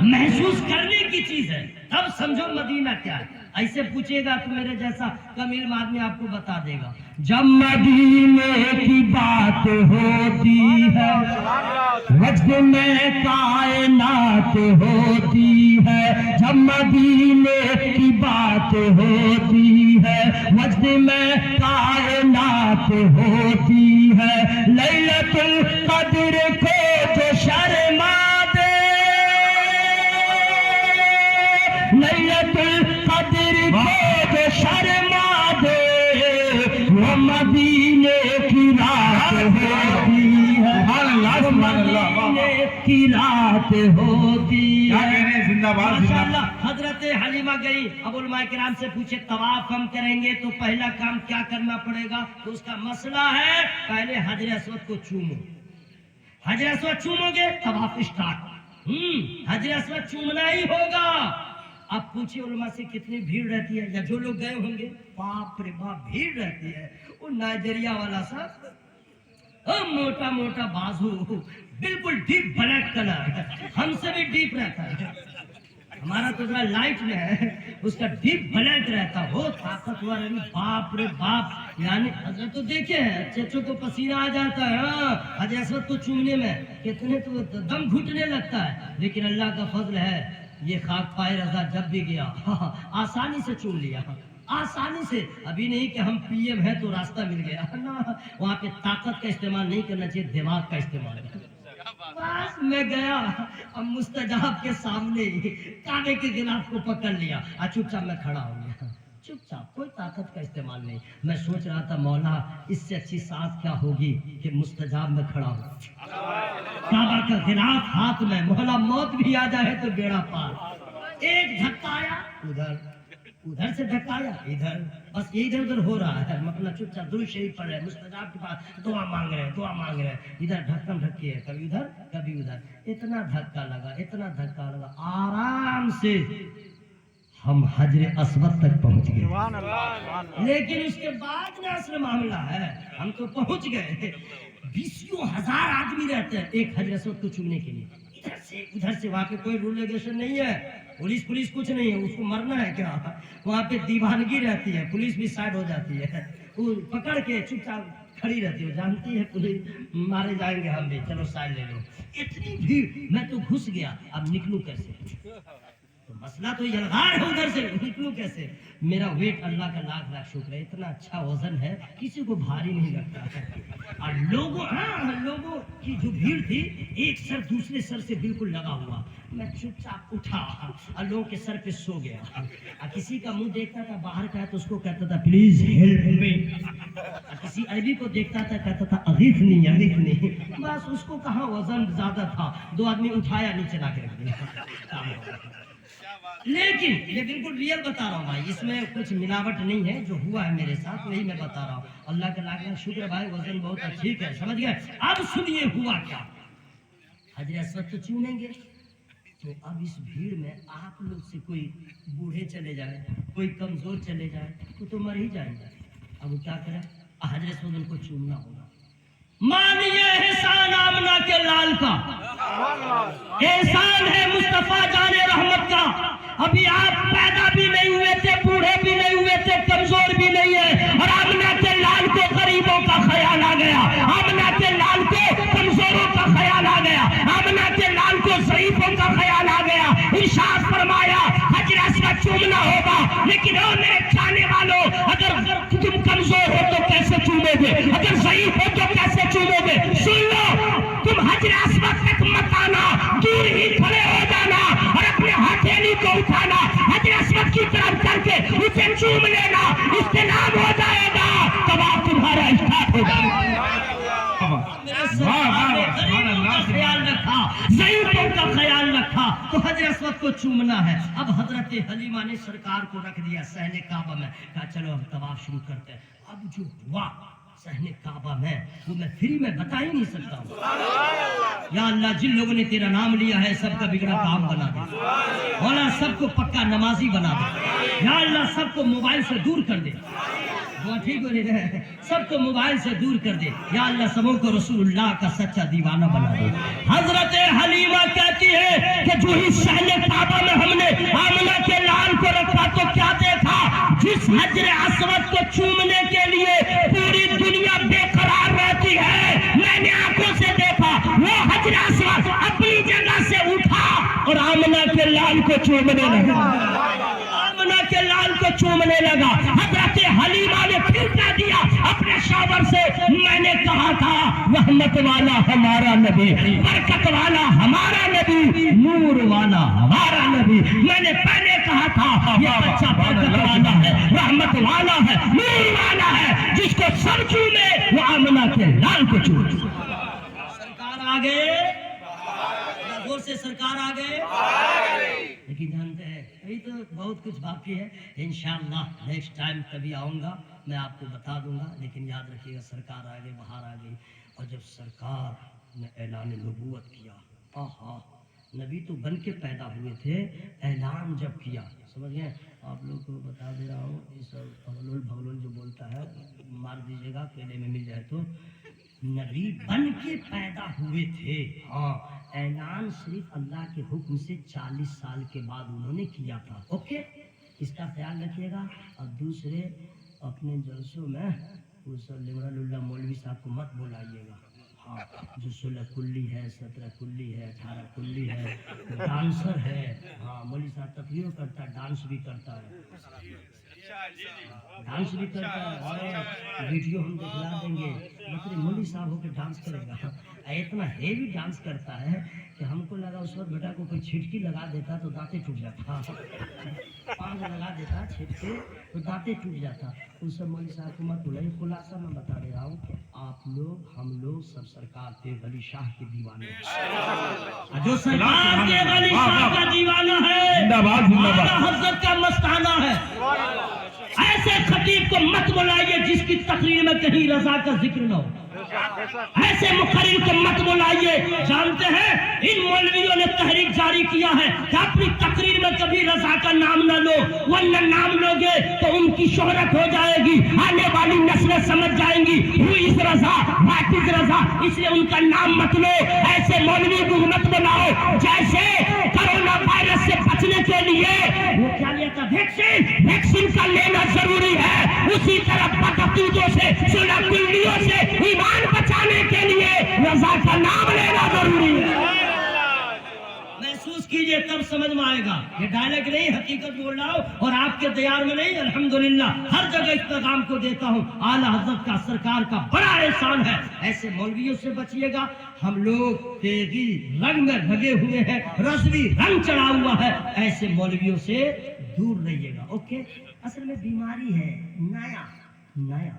महसूस करने की चीज है, तब समझो मदीना क्या है। ऐसे पूछेगा तो मेरे जैसा कम इल्म आदमी आपको बता देगा। जब मदीने की बात होती है, वजद में कायनात होती है, जब मदीने की बात होती है, वजद में कायनात होती है, लैलतुल कद्र को जो शर्मा दे, की रात होती क्या है। कह रहे हैं? जिंदाबाद जिंदाबाद। माशाअल्लाह। हजरत हलीमा गई, अब उलमाए किराम से पूछे तवाफ हम करेंगे तो पहला काम क्या करना पड़ेगा? तो उसका मसला है पहले हजर अस्वद को चूमो। हजर अस्वद चूमोगे तवाफ स्टार्ट। हजर अस्वद चूमना ही होगा। अब पूछिए उलमा से कितनी भीड़ रहती है, या जो लोग गए होंगे, बाप रे बाप भीड़ रहती है। वो नाइजीरिया वाला सा मोटा मोटा बाजू, बिल्कुल डीप ब्लैक कलर, हमसे भी डीप रहता है। हमारा तो थोड़ा लाइट में है, उसका डीप ब्लैक रहता है। वो ताकतवर है, बाप रे बाप। यानी हजरत तो देखे हैं, चचों को पसीना आ जाता है। हाँ, हजरत अस्वद को चूमने में कितने तो दम घुटने लगता है, लेकिन अल्लाह का फजल है, ये खाक पाए रजा जब भी गया आसानी से चूम लिया, आसानी से। अभी नहीं कि हम पीएम हैं तो रास्ता मिल गया ना, वहाँ पे ताकत का इस्तेमाल नहीं करना चाहिए, दिमाग का इस्तेमाल। बस मैं गया, अब मुस्तजाब के सामने काबे के गिलाफ को पकड़ लिया और चुपचाप मैं खड़ा हो गया, चुपचाप, कोई ताकत का इस्तेमाल नहीं। मैं सोच रहा था मौला इससे अच्छी सांस क्या होगी कि मुस्तजाब में खड़ा हो, काबा के खिलाफ हाथ में, मौला मौत भी आ जाए तो बेड़ा पार। एक धक्का आया उधर, उधर से धक्काया इधर, बस इधर उधर हो रहा है। हम अपना चुपचाप दुरूद शरीफ पढ़ रहे हैं, मुस्तजाब के पास दुआ मांग रहे हैं, दुआ मांग रहे हैं। इधर ढक्कन ढक्की है, कभी उधर कभी उधर, इतना धक्का लगा, इतना धक्का लगा, आराम से हम हजर अस्वद तक पहुंच गए। लेकिन उसके बाद ना असल मामला है, हम तो पहुंच गए। 20,000 आदमी रहते हैं एक हजर अस्वद को चूमने के लिए, इधर से उधर से। वहाँ पे कोई रूल रेगुलेशन नहीं है, पुलिस कुछ नहीं है, उसको मरना है क्या? वहाँ पे दीवानगी रहती है, पुलिस भी साइड हो जाती है, वो पकड़ के चुपचाप खड़ी रहती है, जानती है पुलिस मारे जाएंगे हम भी, चलो साइड ले लो। इतनी भीड़, मैं तो घुस गया, अब निकलूं कैसे? तो मसला तो यलगार है, उधर से निकलूं कैसे? मेरा वेट अल्लाह का लाख लाख शुक्र है, इतना अच्छा वजन है, किसी को भारी नहीं लगता है। और लोगों की जो भीड़ थी, एक सर दूसरे सर से बिल्कुल लगा हुआ। मैं चुपचाप उठा और लोगों के सर पे सो गया। और किसी का मुंह देखता था बाहर का है तो उसको कहता था प्लीज हेल्प मी। किसी अरबी को देखता था कहता था अगीथनी। बस उसको कहाँ वजन ज्यादा था, 2 आदमी उठाया नीचे ला के रख दिया। लेकिन ये बिल्कुल रियल बता रहा हूँ भाई, इसमें कुछ मिलावट नहीं है, जो हुआ है मेरे साथ वही मैं बता रहा हूँ। अल्लाह का लाख लाख शुक्र भाई, वजन बहुत ठीक है, समझ गए? अब सुनिए हुआ क्या। हजर अस्वद तो चूमेंगे, तो अब इस भीड़ में आप लोग से कोई बूढ़े चले जाए, कोई कमजोर चले जाए, तो मर ही जाएंगे। अब वो क्या करें? हजर अस्वद उनको चूमना होगा। मानिए एहसान आमना के लाल का, एहसान है मुस्तफा जाने रहमत का। अभी आप पैदा भी नहीं हुए थे, बूढ़े भी नहीं हुए थे, कमजोर भी नहीं है, और आमना के लाल को गरीबों का ख्याल आ गया, आमना के लाल को कमजोरों का ख्याल आ गया, आमना के लाल को ज़ईफों का ख्याल आ गया। इरशाद फरमाया हजर अस्वद चूमना होगा, लेकिन ओ मेरे चाहने वालों, अगर तुम कमजोर हो तो कैसे चूमोगे? अगर ज़ईफ हो तो कैसे चूमोगे? सुन लो, तुम हजर अस्वद तक मत आना, दूर ही खड़े हो जाना और अपने हथेली को उठाना, हजर अस्वद की तरफ करके उसे चूम लेना, इस्तेलाम हो जाएगा, तवाफ तुम्हारा स्टार्ट हो जाएगा। ख्याल रखा, ज़ईफों का ख्याल रखा, तो हजर अस्वद को चूमना है। अब हजरत हलीमा ने सरकार को रख दिया सहने काबा में, कहा चलो अब तवाफ शुरू करते हैं। अब जो हुआ सहने काबा में, वो मैं फ्री में बता ही नहीं सकता हूँ। या अल्लाह, जिन लोगों ने तेरा नाम लिया है सबका बिगड़ा काम बना दे, मौला सबको पक्का नमाजी बना दे। या अल्लाह, सबको मोबाइल से दूर कर दे, वो ठीक हो रही है, सबको मोबाइल से दूर कर दे। या अल्लाह, सबों को रसूलुल्लाह का सच्चा दीवाना बना दे। हजरत हलीमा कहती है कि जो ही सहने काबा में हमने आमना के लाल को रखा तो क्या देखा? जिस हजर अस्वद को चूमने के लिए पूरी दुनिया बेकरार रहती है, मैंने आंखों से देखा, वो हजर अस्वद अपनी जगह से उठा और आमना के लाल को चूमने लगा, आमना के लाल को चूमने लगा। हजरत हलीमा ने फिर कह दिया अपने शौहर से, मैंने कहा था रहमत वाला हमारा नबी, बरकत वाला हमारा नबी, नूर वाला हमारा नबी। मैंने पहले कहा था ये बच्चा बरकत वाला है, रहमत वाला है, नूर वाला है, जिसको सब चूमे वो आमना के लाल को चूमे। सरकार आ गए, जोर से सरकार आ गए। लेकिन जानते हैं अभी तो बहुत कुछ बाकी है, इंशाअल्लाह नेक्स्ट टाइम कभी आऊँगा मैं आपको बता दूंगा। लेकिन याद रखिएगा सरकार आ गई, बाहर आ गई। और जब सरकार ने ऐलान नबूवत किया, आहा, नबी तो बन के पैदा हुए थे, ऐलान जब किया, समझ गए। आप लोग को बता दे रहा हूँ, ये सब भगलोल भगलोल जो बोलता है मार दीजिएगा, केले में मिल जाए तो। नबी बन के पैदा हुए थे, हाँ, ऐलान सिर्फ अल्लाह के हुक्म से 40 साल के बाद उन्होंने किया था। ओके, इसका ख्याल रखिएगा। और दूसरे अपने जलसों में वो सब लिमरा लुल्ला मौलवी साहब को मत बुलाइएगा। हाँ, जो 16 कुल्ली है, 17 कुल्ली है, 18 कुल्ली है, डांसर है। हाँ, मौलवी साहब तकरीर करता है, डांस भी करता है, डांस भी करता है। वीडियो हम दिखला देंगे, मतलब मौलवी साहब होकर डांस करेगा। इतना हेवी डांस करता है कि हमको लगा उस वक्त बेटा को कोई छिटकी लगा देता तो दांतें टूट जाता, पाँच लगा देता छिटके तो दांतें टूट जाता। उस सब मौलवी साहब को मत बुलाइए। खुलासा मैं बता दे रहा हूँ कि आप लोग, हम लोग सब सरकार पे वली शाह के दीवाने हैं। जो सरकार के वली शाह का दीवाना है, जिंदाबाद जिंदाबाद, आला हज़रत का मस्ताना है। ऐसे खतीब को मत बुलाइए जिसकी तकरीर में कहीं रजा का जिक्र न हो। ऐसे मुखर्रिर को मत बुलाइए। जानते हैं इन मौलवियों ने तहरीक जारी किया है कि अपनी तकरीर में कभी रजा का नाम न लो, वरना नाम लोगे तो उनकी शोहरत हो जाएगी, आने वाली नस्लें समझ जाएंगी who is Raza, what is Raza, इसलिए उनका नाम मत लो। ऐसे मौलवी को मत बुलाओ। जैसे कोरोना वायरस से बचने के लिए वो क्या लिया था, वैक्सीन, वैक्सीन का लेना जरूरी है, उसी तरह बदअकीदों से, सुलह कुल्लियों से ईमान बचाने के लिए रजा का नाम लेना जरूरी है। महसूस कीजिए तब समझ में आएगा। ये डायलॉग नहीं, हकीकत बोल रहा हूँ, और आपके दयार में नहीं, अल्हम्दुलिल्लाह हर जगह इस पैगाम को देता हूँ। आला हज़रत का, सरकार का बड़ा एहसान है। ऐसे मौलवियों से बचिएगा। हम लोग तेगी रंग में लगे हुए हैं, रज़वी रंग चढ़ा हुआ है, ऐसे मौलवियों से दूर रहिएगा। ओके, असल में बीमारी है नया नया,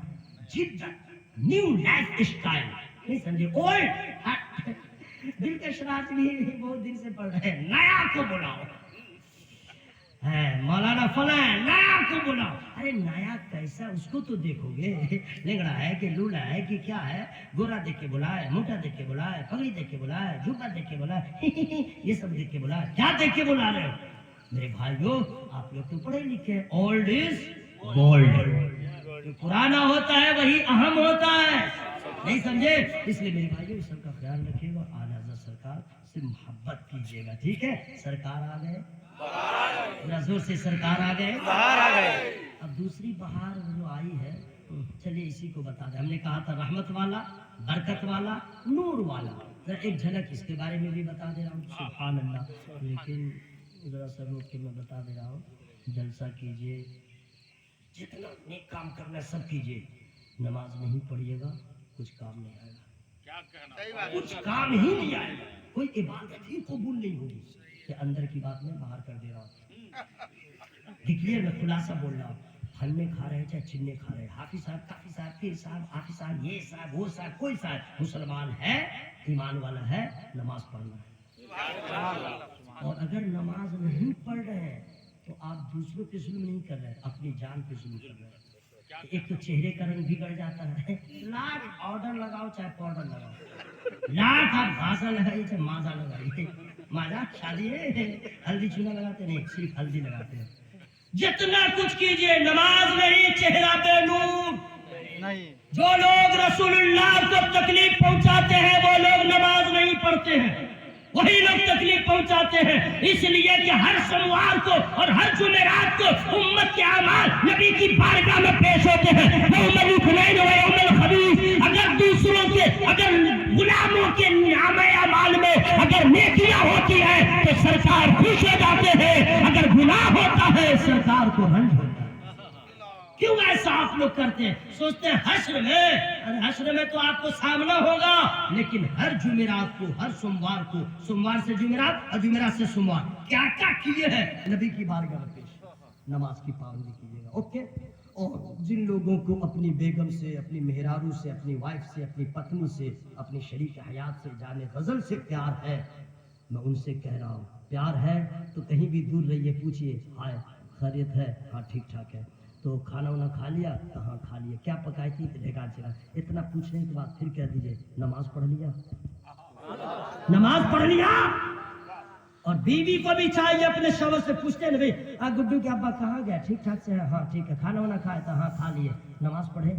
जिद्दत, न्यू लाइफ स्टाइल, नहीं समझे, ओल्ड दिल के शरारत भी बहुत दिन से पढ़ रहे हैं। नया को बुलाओ, है मौलाना फला है, नया को बुलाओ। अरे नया कैसा, उसको तो देखोगे, लेंगड़ा है कि लूला है कि क्या है, गोरा देख के बुलाए, मोटा देख के बुलाए, पगड़ी देख के बुलाए, जुब्बा देख के बुलाए, ये सब देख के बुलाए, क्या देख के बुला रहे हो मेरे भाइयों? आप लोग तो पढ़े लिखे। ओल्ड इज गोल्ड, जो पुराना होता है वही अहम होता है, नहीं समझे? इसलिए मेरे भाइयों इस सब का ख्याल रखिएगा। आला हज़रत सरकार से मोहब्बत कीजिएगा, ठीक है? सरकार आ गए, जोर से सरकार आ गए, बाहर आ गए। अब दूसरी बहार जो आई है, चलिए इसी को बता दें। हमने कहा था रहमत वाला, बरकत वाला, नूर वाला। एक झलक इसके बारे में भी बता दे रहा हूँ, सुभान अल्लाह। लेकिन जरा सा रोक के मैं बता दे रहा हूँ, जलसा कीजिए, जितना नेक काम करना सब कीजिए, नमाज नहीं पढ़िएगा कुछ काम नहीं आएगा, क्या कहना, कुछ काम ही नहीं आएगा, कोई इबादत ही कबूल नहीं होगी। ये अंदर की बात मैं बाहर कर दे रहा हूँ। देखिए मैं खुलासा बोल रहा हूँ, फलने खा रहे हैं चाहे चिन्ने खा रहे हैं, हाफिज साहब, काफी साहब, पीर साहब, हाफिज साहब, ये साहब, वो साहब, कोई साहब मुसलमान है, ईमान वाला है, नमाज पढ़ना है। और अगर नमाज नहीं पढ़ रहे हैं तो आप दूसरों पे जुल्म नहीं कर रहे हैं, अपनी जान पे जुल्म कर रहे हैं। एक तो चेहरे का रंग बिगड़ जाता है, लाख ऑर्डर लगाओ चाहे पाउडर लगाओ, लाख आप घासा लगाइए चाहे माजा लगाइए, माजा शादी है, हल्दी चूना लगाते नहीं, सिर्फ हल्दी लगाते हैं। जितना कुछ कीजिए नमाज नहीं, चेहरा पे नूर नहीं। जो लोग रसूलुल्लाह को तकलीफ पहुंचाते हैं वो लोग नमाज नहीं पढ़ते हैं, वही लोग तकलीफ पहुंचाते हैं। इसलिए कि हर सोमवार को और हर जुमेरात को उम्मत के अमाल नबी की बारगाह में पेश होते हैं। अगर दूसरों के, अगर गुलामों के नामे अमाल में अगर नेकियां होती है तो सरकार खुश हो जाते हैं, अगर गुनाह होता है सरकार को रंज होता है। क्यों ऐसा आप लोग करते हैं? सोचते हैं हश्र में, अरे हश्र में तो आपको सामना होगा, लेकिन हर जुमेरात को, हर सोमवार को, सोमवार से जुमेरात और जुमेरात से सोमवार क्या क्या किए हैं नबी की बारगाह में पेश, नमाज की पाबंदी कीजिएगा। ओके, और जिन लोगों को अपनी बेगम से, अपनी मेहरारू से, अपनी वाइफ से, अपनी पत्नी से, अपनी शरीक हयात से, जाने गजल से प्यार है, मैं उनसे कह रहा हूँ प्यार है तो कहीं भी दूर रहिए, पूछिए हाय खैरियत है, हाँ ठीक ठाक है, तो खाना वाना खा लिया, हाँ खा लिया, क्या पकाई थी, ढेका चला, इतना पूछने के बाद फिर कह दीजिए नमाज पढ़ लिया, नमाज पढ़ लिया। और बीवी को भी चाहिए अपने शौहर से पूछते ना, भाई गुड्डू के अब्बा कहाँ गया, ठीक ठाक से है, हाँ ठीक है, खाना वाना खाया था, हाँ खा लिए, नमाज पढ़े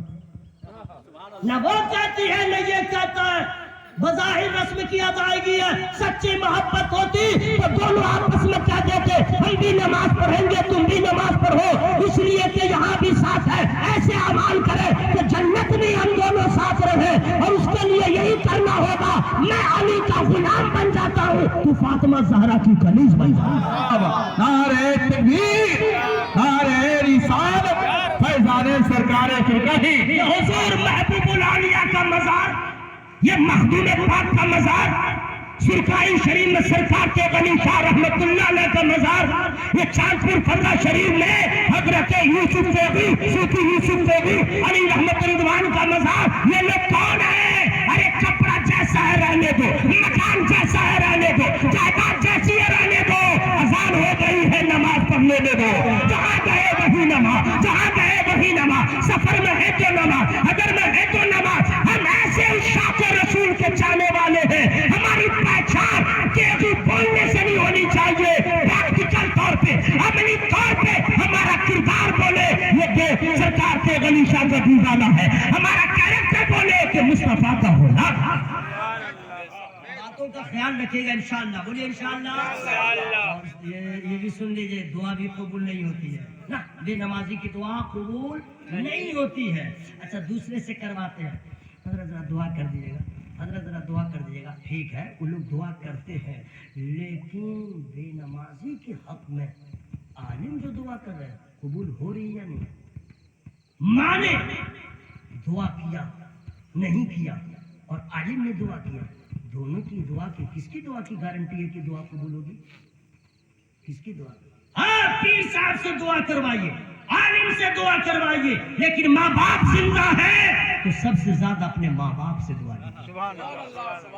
ना, वो कहती है न ये कहता है। बज़ाहिर रस्म की अदायगी है, सच्ची मोहब्बत होती तो दोनों आपस में क्या देते, हम भी नमाज पढ़ेंगे तुम भी नमाज पढ़ो, इसलिए कि यहाँ भी साथ है, ऐसे अमाल करे कि जन्नत में हम दोनों साथ रहे। और उसके लिए यही करना होगा, मैं अली का गुलाम बन जाता हूँ, तू फातिमा ज़हरा की कनीज बन जा। नारे तकबीर, नारे रिसालत, फैज़ाने सरकारे फिरकाही। हुजूर महबूबुल आलिया का मज़ार, ये मखदूम पाक का मज़ार, सुरखाई शरीफ में सरकार के गनी शाह रहमतुल्लाह अलैह का मज़ार, ये चांदपुर फर्रा शरीफ में हजरत यूसुफ देवी, सूफी यूसुफ देवी अली रहमत रिदवान का मज़ार। ये लोग कौन है? अरे कपड़ा जैसा है रहने दो, मकान जैसा है रहने दो, जायदाद जैसी है रहने दो, अजान हो गई है नमाज पढ़ने दे दो, जहाँ गए वही नमाज, जहाँ गए वही नमाज, सफर में है तो नमाज, अगर में है तो नमाज। हम ऐसे उशाक़ रसूल के चाहने वाले हैं, हमारी पहचान केवल बोलने से नहीं होनी चाहिए, प्रैक्टिकल तौर पे, अमली तौर पे हमारा किरदार बोले ये सरकार के गली शाह का दीवाना है, हमारा कैरेक्टर बोले कि मुस्तफा का होना। बातों का ख्याल रखिएगा इंशाअल्लाह, बोलिए इंशाअल्लाह। और ये भी सुन लीजिए, दुआ भी कबूल नहीं होती है ना, बेनमाजी की दुआ कबूल नहीं होती है। अच्छा दूसरे से करवाते हैं, हजरत जरा दुआ कर दीजिएगा, हजरत जरा दुआ कर दीजिएगा, ठीक है वो लोग दुआ करते हैं, लेकिन बेनमाजी के हक में आलिम जो दुआ कर रहे हैं कबूल हो रही है या नहीं? माने दुआ किया नहीं किया और आलिम ने दुआ किया, दोनों की दुआ की, किसकी दुआ की गारंटी है कि दुआ कबूल होगी? किसकी दुआ? हाँ पीर साहब से दुआ करवाइए, आलिम से दुआ करवाइए, लेकिन माँ बाप जिंदा है तो सबसे ज्यादा अपने माँ बाप से दुआ कीजिए,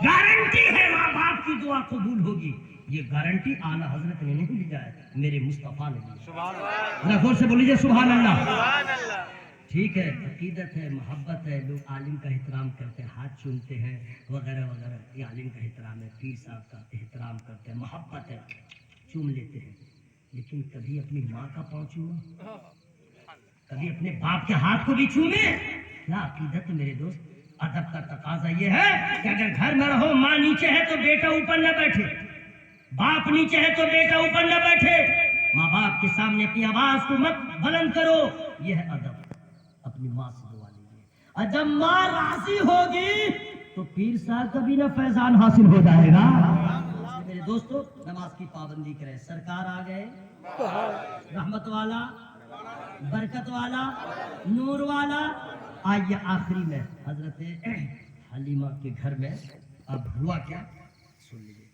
गारंटी है माँ बाप की दुआ कबूल होगी। ये गारंटी आला हजरत ने नहीं लिया है, मेरे मुस्तफा ने लिया। जोर से बोलिए सुभान अल्लाह। ठीक है, अकीदत है, मोहब्बत है, लोग आलिम का एहतराम करते हैं, हाथ चूमते हैं वगैरह वगैरह, ये आलिम का एहतराम है, पीर साहब का एहतराम करते हैं, मोहब्बत है, चूम लेते हैं। लेकिन कभी अपनी माँ का पाँव चूमा, कभी अपने बाप के हाथ को भी चूमे? क्या अकीदत है मेरे दोस्त। अदब का तकाजा ये है कि अगर घर में रहो, माँ नीचे है तो बेटा ऊपर न बैठे, बाप नीचे है तो बेटा ऊपर न बैठे, माँ बाप के सामने अपनी आवाज को मत बुलंद करो, यह है अदब। अपनी माँ से दुआ लीजिए, और जब माँ राजी होगी तो पीर साहब का भी ना फैजान हासिल हो जाएगा। मेरे दोस्तों नमाज की पाबंदी करें, सरकार आ गए, रहमत वाला, बरकत वाला, नूर वाला। आइए आखिरी में हजरत हलीमा के घर में अब हुआ क्या सुन लीजिए।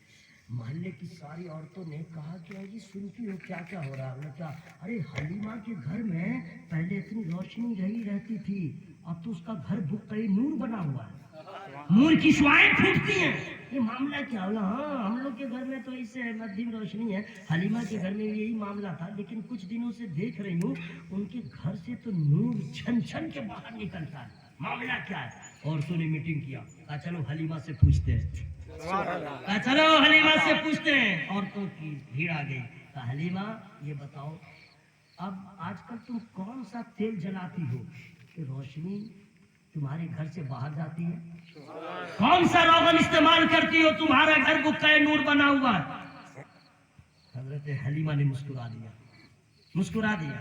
मोहल्ले की सारी औरतों ने कहा क्या जी सुनती हो क्या क्या हो रहा है? क्या? अरे हलीमा के घर में पहले इतनी रोशनी रही रहती थी, अब तो उसका घर बुक्कई नूर बना हुआ है, नूर की शुआएं फूटती हैं। ये मामला क्या हुआ? हाँ हम लोग के घर में तो इससे मध्यम रोशनी है, हलीमा के घर में यही मामला था, लेकिन कुछ दिनों से देख रही हूँ उनके घर से तो नूर छन छन के बाहर निकलता है, मामला क्या है? औरतों ने मीटिंग किया, कहा चलो हलीमा से पूछते हैं, कहा चलो हलीमा से पूछते हैं। औरतों की भीड़ आ गई, कहा हलीमा ये बताओ अब आजकल तुम कौन सा तेल जलाती हो कि रोशनी तुम्हारे घर से बाहर जाती है? कौन सा रोगन इस्तेमाल करती हो, तुम्हारा घर बुक्का नूर बना हुआ है? हजरत हलीमा ने मुस्कुरा दिया,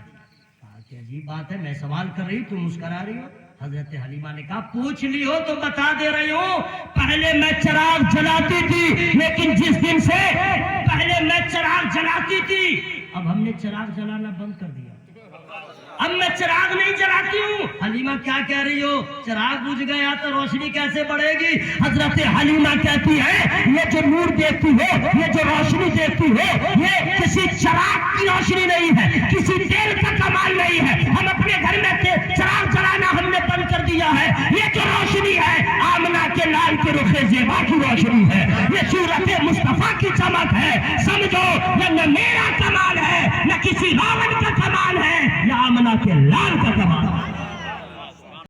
कहा कि अजीब बात है, मैं सवाल कर रही हूँ तुम मुस्कुरा रही हो। हजरत हलीमा ने कहा पूछ ली हो तो बता दे रही हूँ, पहले मैं चिराग जलाती थी, लेकिन जिस दिन से पहले मैं चिराग जलाती थी अब हमने चिराग जलाना बंद कर दिया। اب میں چراغ نہیں جلاتی ہوں. حلیمہ کیا کہہ رہی ہو؟ چراغ بجھ گیا تو روشنی کیسے بڑھے گی؟ حضرت حلیمہ کہتی ہے یہ جو نور دیکھتی ہو، یہ جو روشنی دیکھتی ہو، یہ کسی چراغ کی روشنی نہیں ہے، کسی تیل کا کمال نہیں ہے. ہم اپنے گھر میں چراغ جلانا ہم نے بند کر دیا ہے. یہ جو روشنی ہے آمنہ کے لال کے رخ زیبا کی روشنی ہے، یہ صورت مصطفیٰ کی چمک ہے. سمجھو یہ نہ میرا کمال ہے، نہ کسی راون کا کمال ہے، یہ آمنہ کے لال کا کمال ہے.